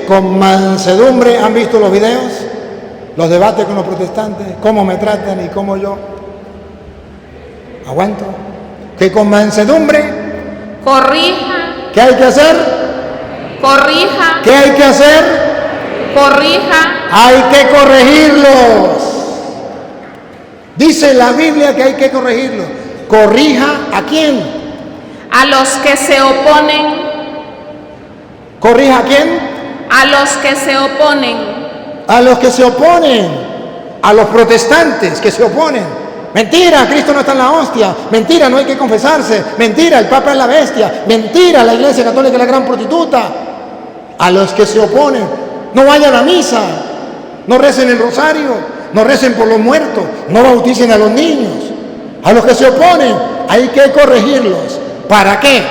[SPEAKER 2] con mansedumbre, ¿han visto los videos? Los debates con los protestantes, cómo me tratan y cómo yo aguanto. Que con mansedumbre corrija.
[SPEAKER 4] ¿Qué hay que hacer?
[SPEAKER 2] Corrija.
[SPEAKER 4] ¿Qué hay que hacer?
[SPEAKER 2] Corrija.
[SPEAKER 4] Hay que corregirlos. Dice la Biblia que hay que corregirlos. corrija ¿a quién?
[SPEAKER 2] A los que se oponen.
[SPEAKER 4] ¿Corrija a quién?
[SPEAKER 2] A los que se oponen.
[SPEAKER 4] A los que se oponen, a los protestantes que se oponen. Mentira, Cristo no está en la hostia. Mentira, no hay que confesarse. Mentira, el Papa es la bestia. Mentira, la Iglesia Católica es la gran prostituta. A los que se oponen, no vayan a misa, no recen el rosario, no recen por los muertos, no bauticen a los niños. A los que se oponen, hay que corregirlos. ¿Para qué?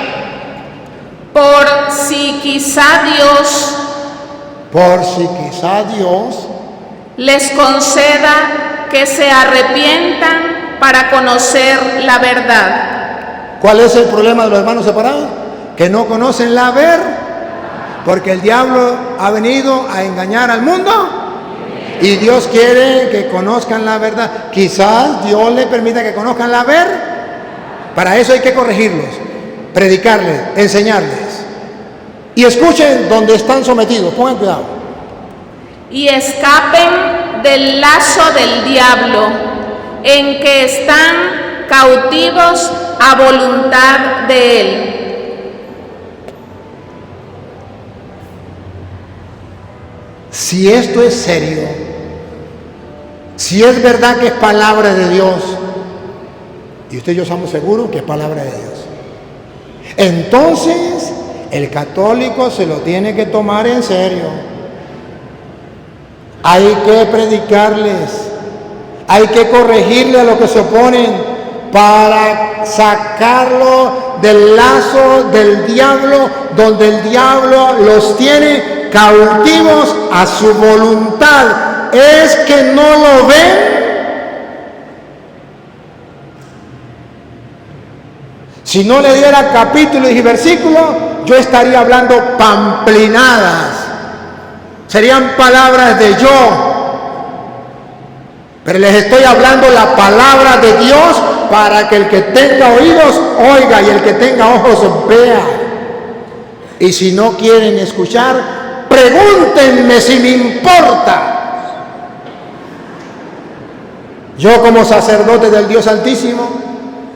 [SPEAKER 2] Por si quizá Dios
[SPEAKER 4] les
[SPEAKER 2] conceda que se arrepientan para conocer la verdad.
[SPEAKER 4] ¿Cuál es el problema de los hermanos separados? Que no conocen la verdad, porque el diablo ha venido a engañar al mundo y Dios quiere que conozcan la verdad. Quizás Dios le permita que conozcan la verdad. Para eso hay que corregirlos, predicarles, enseñarles. Y escuchen donde están sometidos, pongan cuidado.
[SPEAKER 2] Y escapen del lazo del diablo, en que están cautivos a voluntad de él.
[SPEAKER 4] Si esto es serio, si es verdad que es palabra de Dios, y usted y yo estamos seguros que es palabra de Dios, entonces el católico se lo tiene que tomar en serio. Hay que predicarles, hay que corregirle a los que se oponen para sacarlo del lazo del diablo, donde el diablo los tiene cautivos a su voluntad. ¿Es que no lo ven? Si no le diera capítulos y versículos, yo estaría hablando pamplinadas. Serían palabras de yo. Pero les estoy hablando la palabra de Dios para que el que tenga oídos oiga y el que tenga ojos vea. Y si no quieren escuchar, pregúntenme si me importa. Yo como sacerdote del Dios Altísimo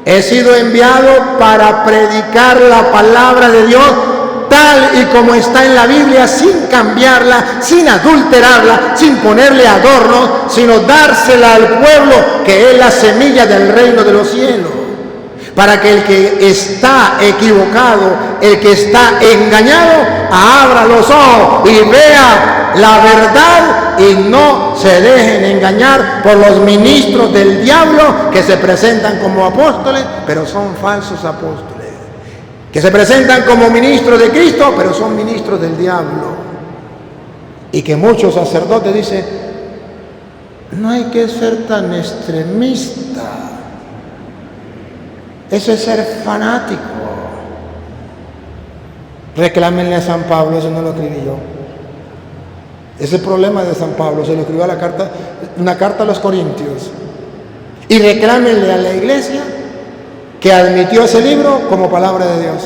[SPEAKER 4] he sido enviado para predicar la palabra de Dios tal y como está en la Biblia, sin cambiarla, sin adulterarla, sin ponerle adornos, sino dársela al pueblo que es la semilla del reino de los cielos. Para que el que está equivocado, el que está engañado, abra los ojos y vea la verdad y no se dejen engañar por los ministros del diablo que se presentan como apóstoles, pero son falsos apóstoles. Que se presentan como ministros de Cristo, pero son ministros del diablo. Y que muchos sacerdotes dicen, no hay que ser tan extremista. Eso es ser fanático. Reclámenle a San Pablo, eso no lo escribí yo. Ese problema de San Pablo se lo escribió una carta a los Corintios. Y reclámenle a la iglesia que admitió ese libro como palabra de Dios.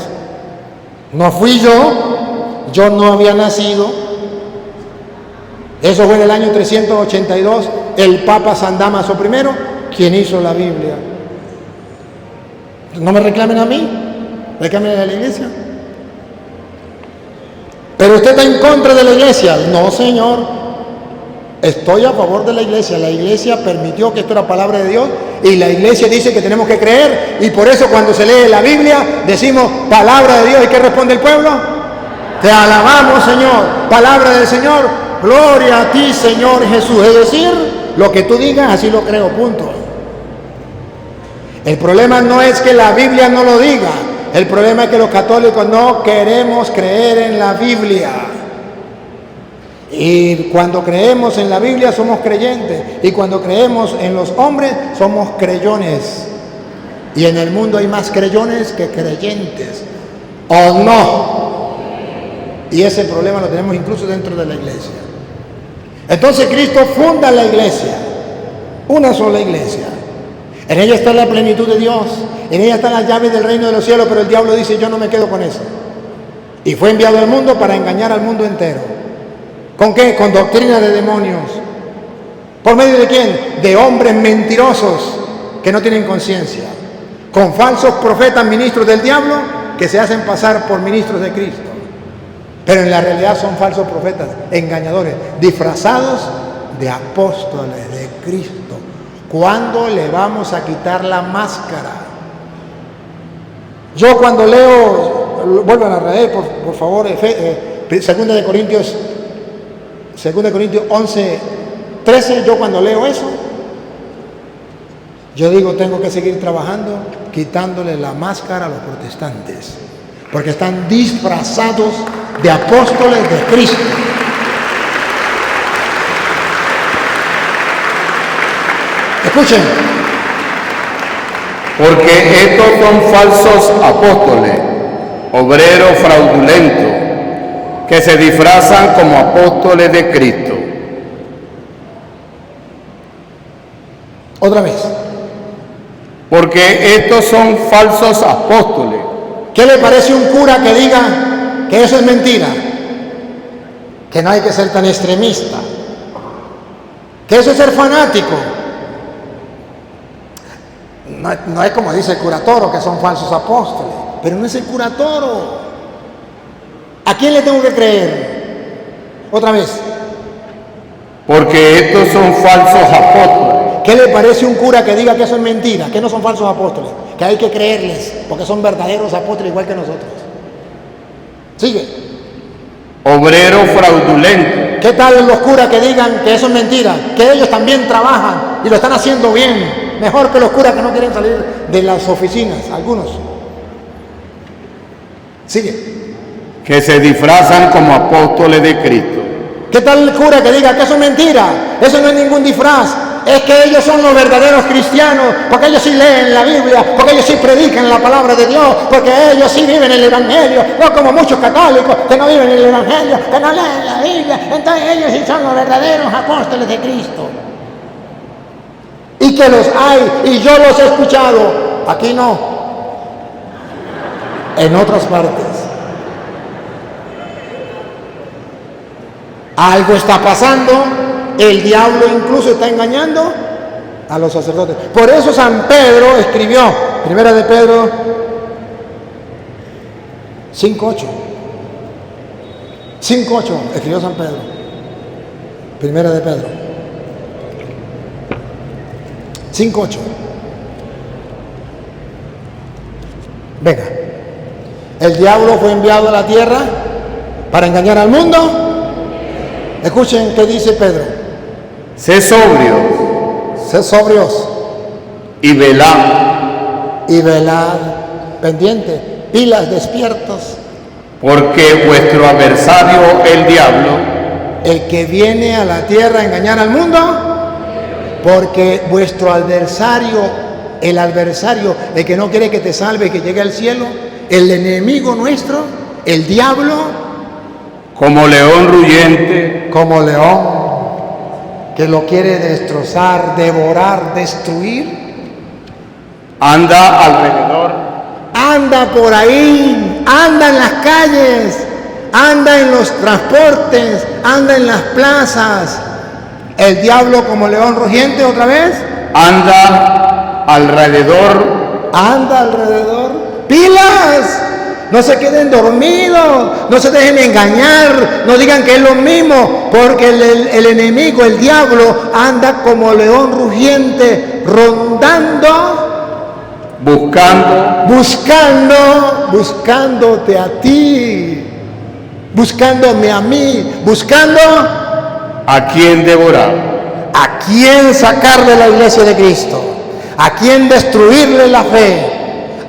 [SPEAKER 4] No fui yo no había nacido. Eso fue en el año 382, el Papa San Damaso I, quien hizo la Biblia. No me reclamen a mí, reclamen a la iglesia. Pero usted está en contra de la iglesia. No, señor. Estoy a favor de la iglesia. La iglesia permitió que esto era palabra de Dios y la iglesia dice que tenemos que creer, y por eso cuando se lee la Biblia decimos palabra de Dios. ¿Y qué responde el pueblo? Te alabamos, Señor. Palabra del Señor. Gloria a ti, Señor Jesús. Es decir, lo que tú digas, así lo creo, punto. El problema no es que la Biblia no lo diga. El problema es que los católicos no queremos creer en la Biblia. Y cuando creemos en la Biblia somos creyentes, y cuando creemos en los hombres somos creyones. Y en el mundo hay más creyones que creyentes, ¿o no? Y ese problema lo tenemos incluso dentro de la iglesia. Entonces Cristo funda la iglesia, una sola iglesia. En ella está la plenitud de Dios, en ella están las llaves del reino de los cielos, pero el diablo dice, yo no me quedo con eso. Y fue enviado al mundo para engañar al mundo entero. ¿Con qué? Con doctrina de demonios. ¿Por medio de quién? De hombres mentirosos que no tienen conciencia. con falsos profetas, ministros del diablo, que se hacen pasar por ministros de Cristo. Pero en la realidad son falsos profetas, engañadores, disfrazados de apóstoles de Cristo. ¿Cuándo le vamos a quitar la máscara? Yo cuando leo, vuelvan a leer por favor, 2 Corintios 11, 13, yo cuando leo eso, yo digo, tengo que seguir trabajando, quitándole la máscara a los protestantes, porque están disfrazados de apóstoles de Cristo. Escuchen.
[SPEAKER 3] Porque estos son falsos apóstoles, obreros fraudulentos, que se disfrazan como apóstoles de Cristo.
[SPEAKER 4] Otra vez.
[SPEAKER 3] Porque estos son falsos apóstoles.
[SPEAKER 4] ¿Qué le parece un cura que diga que eso es mentira? Que no hay que ser tan extremista. Que eso es ser fanático. No es como dice el cura Toro, que son falsos apóstoles. Pero no es el cura Toro. ¿A quién le tengo que creer? Otra vez.
[SPEAKER 3] Porque estos son falsos apóstoles.
[SPEAKER 4] ¿Qué le parece un cura que diga que eso es mentira, que no son falsos apóstoles? Que hay que creerles, porque son verdaderos apóstoles igual que nosotros. Sigue.
[SPEAKER 3] Obrero fraudulento.
[SPEAKER 4] ¿Qué tal los curas que digan que eso es mentira? Que ellos también trabajan y lo están haciendo bien. Mejor que los curas que no quieren salir de las oficinas, algunos. Sigue.
[SPEAKER 3] Que se disfrazan como apóstoles de Cristo.
[SPEAKER 4] ¿Qué tal el cura que diga que eso es mentira? Eso no es ningún disfraz. Es que ellos son los verdaderos cristianos, porque ellos sí leen la Biblia, porque ellos sí predican la palabra de Dios, porque ellos sí viven el Evangelio, no como muchos católicos que no viven el Evangelio, que no leen la Biblia. Entonces ellos sí son los verdaderos apóstoles de Cristo. Y que los hay, y yo los he escuchado, aquí no, en otras partes. Algo está pasando, el diablo incluso está engañando a los sacerdotes. Por eso San Pedro escribió, Primera de Pedro 5:8. 5:8 escribió San Pedro. Primera de Pedro 5:8. Venga, el diablo fue enviado a la tierra para engañar al mundo. Escuchen qué dice Pedro.
[SPEAKER 3] Sé sobrios.
[SPEAKER 4] Sed sobrios.
[SPEAKER 3] Y velad.
[SPEAKER 4] Y velad. Pendiente. Pilas, despiertos.
[SPEAKER 3] Porque vuestro adversario, el diablo,
[SPEAKER 4] El que viene a la tierra a engañar al mundo. Porque vuestro adversario, el que no quiere que te salve y que llegue al cielo, el enemigo nuestro, el diablo,
[SPEAKER 3] como león ruyente,
[SPEAKER 4] como león, que lo quiere destrozar, devorar, destruir,
[SPEAKER 3] anda alrededor,
[SPEAKER 4] anda por ahí, anda en las calles, anda en los transportes, anda en las plazas. El diablo como león rugiente, otra vez,
[SPEAKER 3] anda alrededor.
[SPEAKER 4] ¡Pilas! No se queden dormidos, no se dejen engañar, no digan que es lo mismo, porque el enemigo, el diablo, anda como león rugiente, rondando, buscándote a ti, buscándome a mí, buscando
[SPEAKER 3] a quién devorar,
[SPEAKER 4] a quién sacar de la iglesia de Cristo, a quién destruirle la fe,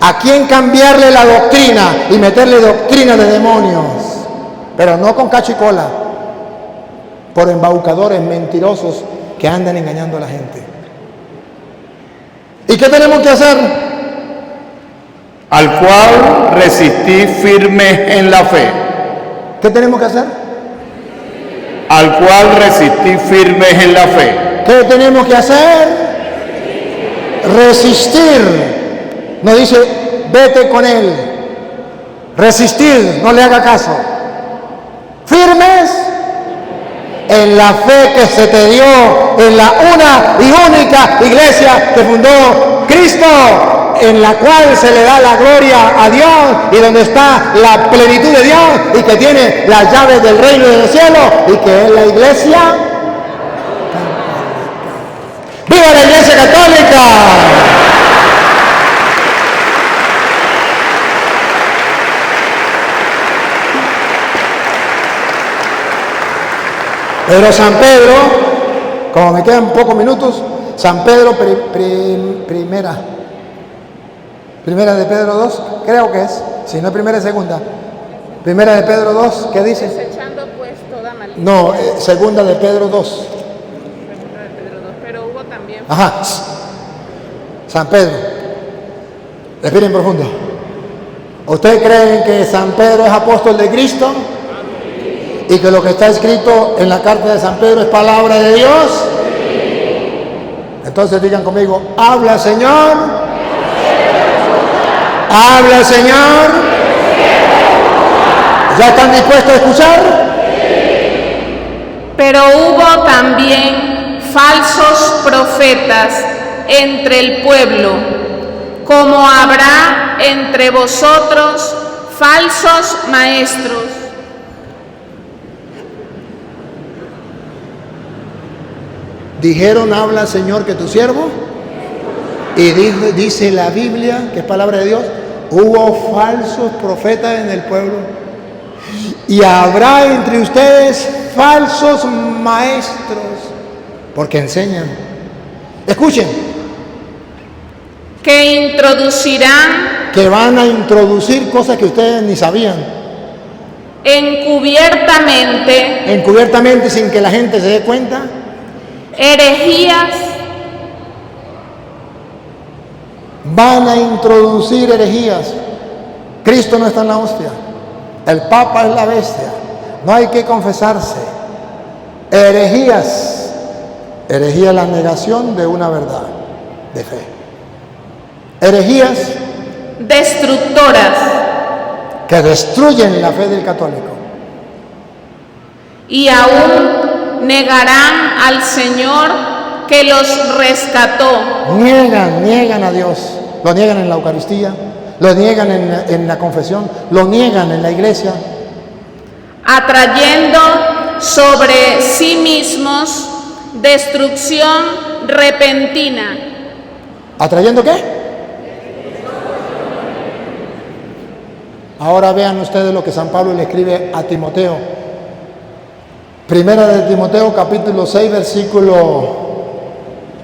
[SPEAKER 4] a quién cambiarle la doctrina y meterle doctrina de demonios, pero no con cacho y cola, por embaucadores mentirosos que andan engañando a la gente. ¿Y qué tenemos que hacer?
[SPEAKER 3] Al cual resistí firme en la fe.
[SPEAKER 4] ¿Qué tenemos que hacer?
[SPEAKER 3] Al cual resistí firmes en la fe.
[SPEAKER 4] ¿Qué tenemos que hacer? Resistir. No dice, vete con él. Resistir, no le haga caso. Firmes en la fe que se te dio en la una y única iglesia que fundó Cristo, en la cual se le da la gloria a Dios y donde está la plenitud de Dios y que tiene las llaves del reino de los cielos y que es la iglesia. ¡Viva la Iglesia Católica! Pero San Pedro, como me quedan pocos minutos, San Pedro, primera de Pedro 2, creo que es, si no es primera, es segunda. Primera de Pedro 2, ¿qué dice?
[SPEAKER 2] Desechando pues toda malicia.
[SPEAKER 4] No, segunda de Pedro 2.
[SPEAKER 2] Segunda de Pedro 2, pero hubo también.
[SPEAKER 4] Ajá, San Pedro, respiren profundo. ¿Ustedes creen que San Pedro es apóstol de Cristo? ¿Y que lo que está escrito en la carta de San Pedro es palabra de Dios? Entonces digan conmigo, habla Señor. Habla Señor. ¿Ya están dispuestos a escuchar?
[SPEAKER 2] Pero hubo también falsos profetas entre el pueblo, como habrá entre vosotros falsos maestros.
[SPEAKER 4] Dijeron, habla Señor que tu siervo. Y dice la Biblia, que es palabra de Dios, hubo falsos profetas en el pueblo. Y habrá entre ustedes falsos maestros, porque enseñan. Escuchen.
[SPEAKER 2] Que introducirán
[SPEAKER 4] Que van a introducir cosas que ustedes ni sabían. Encubiertamente, sin que la gente se dé cuenta.
[SPEAKER 2] Herejías.
[SPEAKER 4] Van a introducir herejías. Cristo no está en la hostia. El Papa es la bestia. No hay que confesarse. Herejías. Herejía es la negación de una verdad de fe. Herejías
[SPEAKER 2] Destructoras.
[SPEAKER 4] que destruyen la fe del católico.
[SPEAKER 2] Y aún negarán al Señor que los rescató.
[SPEAKER 4] Niegan a Dios. Lo niegan en la Eucaristía, lo niegan en la confesión, lo niegan en la iglesia.
[SPEAKER 2] Atrayendo sobre sí mismos destrucción repentina.
[SPEAKER 4] ¿Atrayendo qué? Ahora vean ustedes lo que San Pablo le escribe a Timoteo. Primera de Timoteo, capítulo 6, versículo...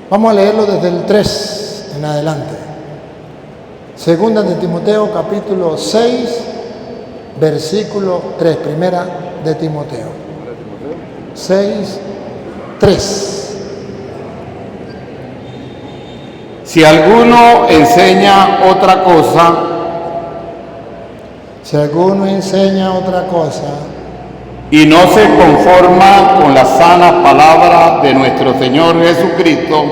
[SPEAKER 4] Vamos a leerlo desde el 3 en adelante. Segunda de Timoteo, capítulo 6, versículo 3. Primera de Timoteo. 6, 3.
[SPEAKER 3] Si alguno enseña otra cosa,
[SPEAKER 4] Si alguno enseña otra cosa
[SPEAKER 3] y no se conforma con la sana palabra de nuestro Señor Jesucristo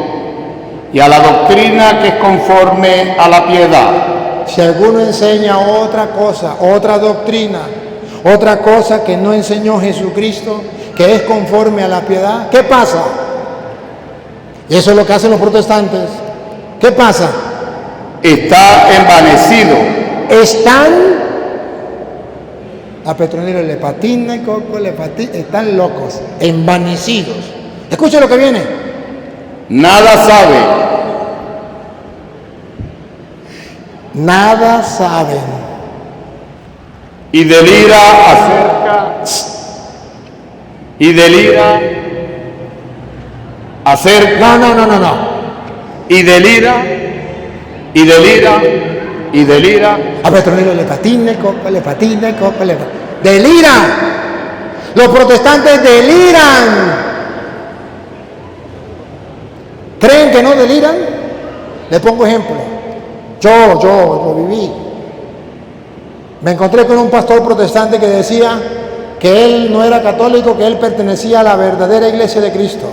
[SPEAKER 3] y a la doctrina que es conforme a la piedad.
[SPEAKER 4] Si alguno enseña otra cosa, otra doctrina, otra cosa que no enseñó Jesucristo, que es conforme a la piedad, ¿qué pasa? Y eso es lo que hacen los protestantes. ¿Qué pasa?
[SPEAKER 3] Está envanecido.
[SPEAKER 4] Están, a Petronilo le patina y Coco le patina, están locos, envanecidos. Escuchen lo que viene.
[SPEAKER 3] Nada sabe.
[SPEAKER 4] Nada saben.
[SPEAKER 3] Y delira acerca.
[SPEAKER 4] No.
[SPEAKER 3] Y delira.
[SPEAKER 4] A Petronilo le patina y Coco le patina y Coco le patina. ¡Deliran! Los protestantes deliran. ¿Creen que no deliran? Le pongo ejemplo. Yo lo viví. Me encontré con un pastor protestante que decía que él no era católico, que él pertenecía a la verdadera iglesia de Cristo.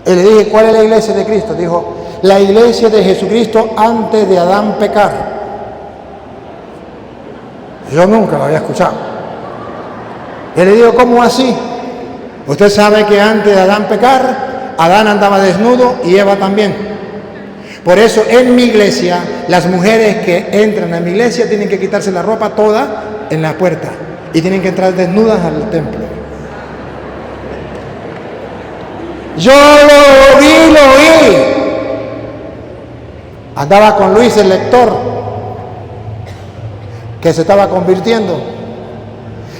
[SPEAKER 4] Y le dije, ¿cuál es la iglesia de Cristo? Dijo, la iglesia de Jesucristo antes de Adán pecar. Yo nunca lo había escuchado. Y le digo, ¿cómo así? Usted sabe que antes de Adán pecar, Adán andaba desnudo y Eva también. Por eso en mi iglesia, las mujeres que entran a mi iglesia tienen que quitarse la ropa toda en la puerta y tienen que entrar desnudas al templo. Yo lo oí. Andaba con Luis el lector, que se estaba convirtiendo,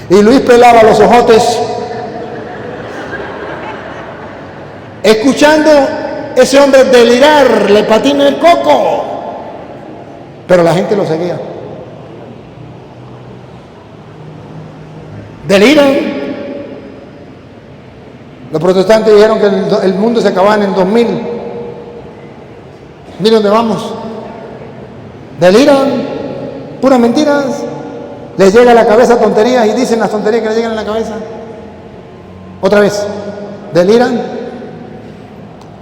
[SPEAKER 4] y Luis pelaba los ojotes, escuchando ese hombre delirar, le patina el coco, pero la gente lo seguía. Deliran. Los protestantes dijeron que el mundo se acababa en el 2000. Miren dónde vamos. Deliran, puras mentiras. Les llega a la cabeza tonterías y dicen las tonterías que les llegan a la cabeza. Otra vez, deliran.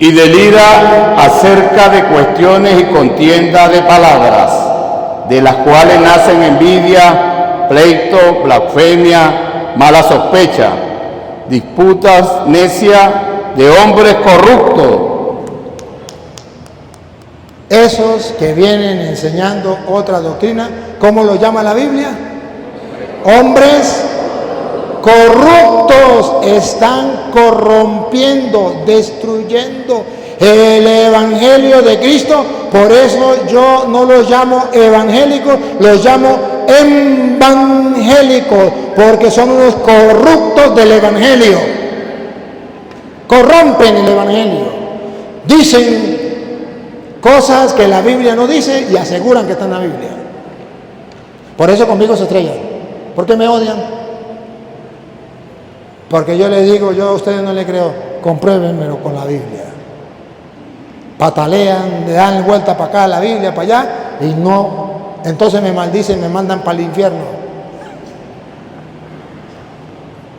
[SPEAKER 3] Y delira acerca de cuestiones y contienda de palabras, de las cuales nacen envidia, pleito, blasfemia, mala sospecha, disputas necias de hombres corruptos.
[SPEAKER 4] Esos que vienen enseñando otra doctrina, ¿cómo lo llama la Biblia? Hombres corruptos, están corrompiendo, destruyendo el evangelio de Cristo. Por eso yo no los llamo evangélicos, los llamo evangélicos, porque son unos corruptos del evangelio. Corrompen el evangelio, dicen cosas que la Biblia no dice y aseguran que está en la Biblia. Por eso conmigo se estrellan. ¿Por qué me odian? Porque yo les digo, yo a ustedes no les creo, compruébenmelo con la Biblia. Patalean, le dan vuelta para acá, la Biblia para allá, y no, entonces me maldicen, me mandan para el infierno.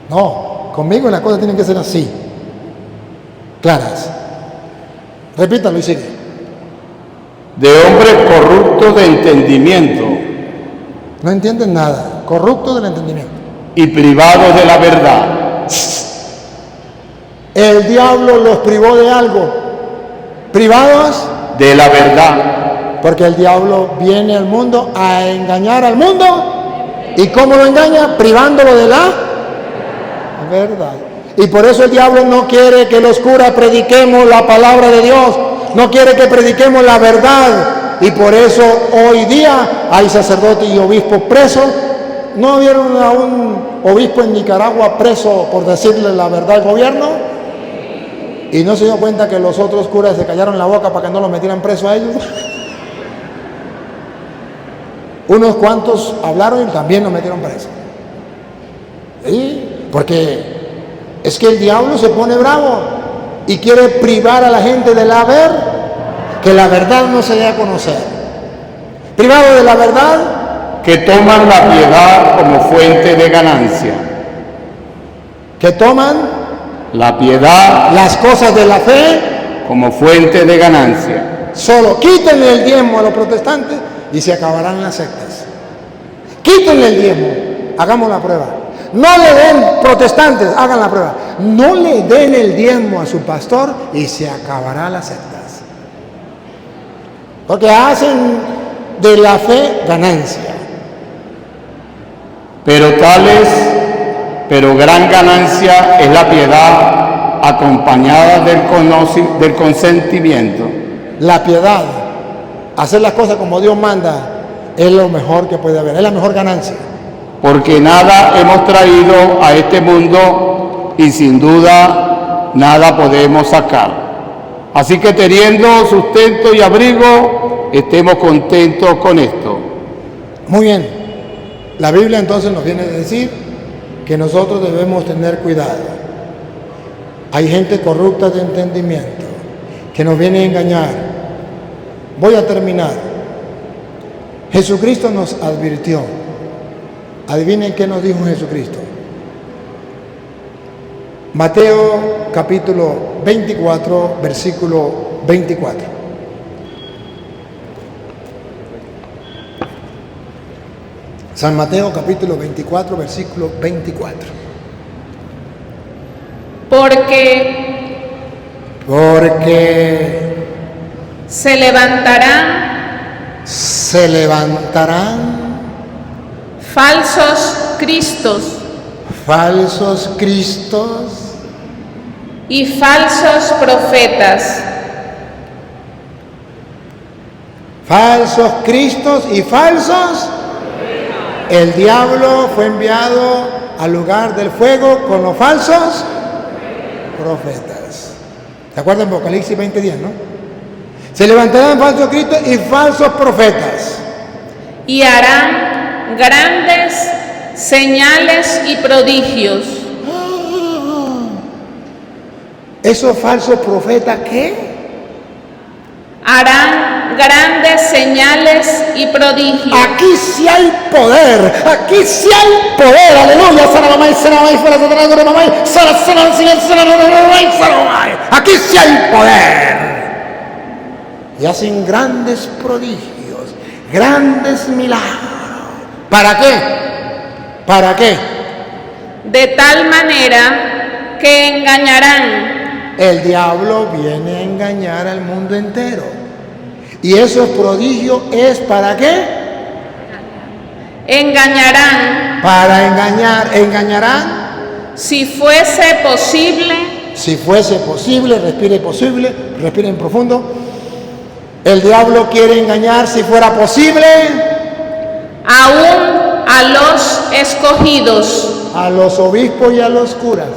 [SPEAKER 4] No, conmigo las cosas tienen que ser así, claras. Repítalo y sigue.
[SPEAKER 3] De hombres corruptos de entendimiento.
[SPEAKER 4] No entienden nada, corruptos del entendimiento.
[SPEAKER 3] Y privados de la verdad.
[SPEAKER 4] El diablo los privó de algo. ¿Privados?
[SPEAKER 3] De la verdad.
[SPEAKER 4] Porque el diablo viene al mundo a engañar al mundo. ¿Y cómo lo engaña? Privándolo de la verdad. Y por eso el diablo no quiere que los curas prediquemos la palabra de Dios. No quiere que prediquemos la verdad. Y por eso hoy día hay sacerdotes y obispos presos. ¿No vieron a un obispo en Nicaragua preso por decirle la verdad al gobierno? Y no se dio cuenta que los otros curas se callaron la boca para que no los metieran preso a ellos. Unos cuantos hablaron y también los metieron preso. ¿Sí? Porque es que el diablo se pone bravo y quiere privar a la gente de la verdad, que la verdad no se dé a conocer. Privado de la verdad,
[SPEAKER 3] que toman la piedad como fuente de ganancia.
[SPEAKER 4] Que toman
[SPEAKER 3] la piedad,
[SPEAKER 4] las cosas de la fe,
[SPEAKER 3] como fuente de ganancia.
[SPEAKER 4] Solo quítenle el diezmo a los protestantes y se acabarán las sectas. Quítenle el diezmo, hagamos la prueba. No le den, protestantes, hagan la prueba. No le den el diezmo a su pastor y se acabarán las sectas. Porque hacen de la fe ganancia.
[SPEAKER 3] Pero gran ganancia es la piedad acompañada del consentimiento.
[SPEAKER 4] La piedad, hacer las cosas como Dios manda, es lo mejor que puede haber, es la mejor ganancia.
[SPEAKER 3] Porque nada hemos traído a este mundo y sin duda nada podemos sacar. Así que teniendo sustento y abrigo, estemos contentos con esto.
[SPEAKER 4] Muy bien. La Biblia entonces nos viene a decir que nosotros debemos tener cuidado. Hay gente corrupta de entendimiento que nos viene a engañar. Voy a terminar. Jesucristo nos advirtió. Adivinen qué nos dijo Jesucristo. Mateo capítulo 24, versículo 24. San Mateo capítulo 24, versículo 24.
[SPEAKER 2] Porque Se levantarán falsos
[SPEAKER 4] cristos
[SPEAKER 2] y falsos profetas.
[SPEAKER 4] Falsos cristos y falsos. El diablo fue enviado al lugar del fuego con los falsos profetas. ¿Se acuerdan en Apocalipsis 20:10, no? Se levantarán falsos cristos y falsos profetas.
[SPEAKER 2] Y harán grandes señales y prodigios.
[SPEAKER 4] ¿Esos falsos profetas qué?
[SPEAKER 2] Harán grandes señales y prodigios.
[SPEAKER 4] Aquí sí hay poder, aquí sí hay poder, aleluya. Aquí sí hay poder. Y hacen grandes prodigios, grandes milagros. ¿Para qué? ¿Para qué?
[SPEAKER 2] De tal manera que engañarán.
[SPEAKER 4] El diablo viene a engañar al mundo entero. ¿Y esos prodigios es para qué?
[SPEAKER 2] Engañarán.
[SPEAKER 4] Para engañarán.
[SPEAKER 2] Si fuese posible.
[SPEAKER 4] Si fuese posible, respiren profundo. El diablo quiere engañar, si fuera posible,
[SPEAKER 2] aún a los escogidos.
[SPEAKER 4] A los obispos y a los curas.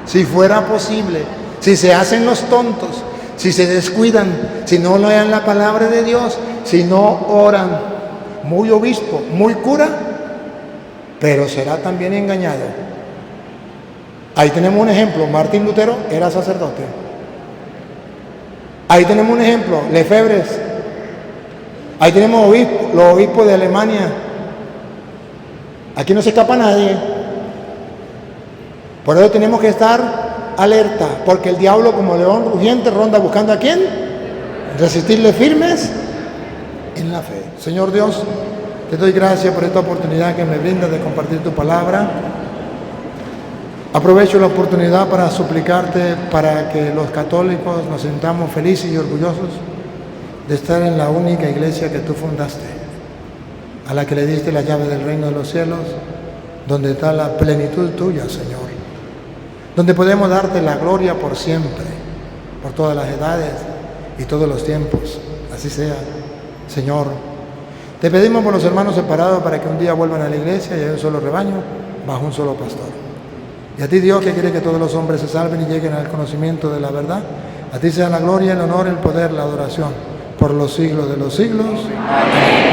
[SPEAKER 4] Si fuera posible, si se hacen los tontos, si se descuidan, si no lean la palabra de Dios, si no oran, muy obispo, muy cura, pero será también engañado. Ahí tenemos un ejemplo. Martín Lutero era sacerdote. Ahí tenemos un ejemplo. Lefebvre. Ahí tenemos los obispos de Alemania. Aquí no se escapa nadie. Por eso tenemos que estar alerta, porque el diablo, como león rugiente, ronda buscando a quién. Resistirle firmes en la fe. Señor Dios, te doy gracias por esta oportunidad que me brindas de compartir tu palabra. Aprovecho la oportunidad para suplicarte para que los católicos nos sintamos felices y orgullosos de estar en la única iglesia que tú fundaste, a la que le diste la llave del reino de los cielos, donde está la plenitud tuya, Señor, donde podemos darte la gloria por siempre, por todas las edades y todos los tiempos. Así sea, Señor. Te pedimos por los hermanos separados para que un día vuelvan a la iglesia y haya un solo rebaño bajo un solo pastor. Y a ti, Dios, que quiere que todos los hombres se salven y lleguen al conocimiento de la verdad, a ti sea la gloria, el honor, el poder, la adoración, por los siglos de los siglos. Amén.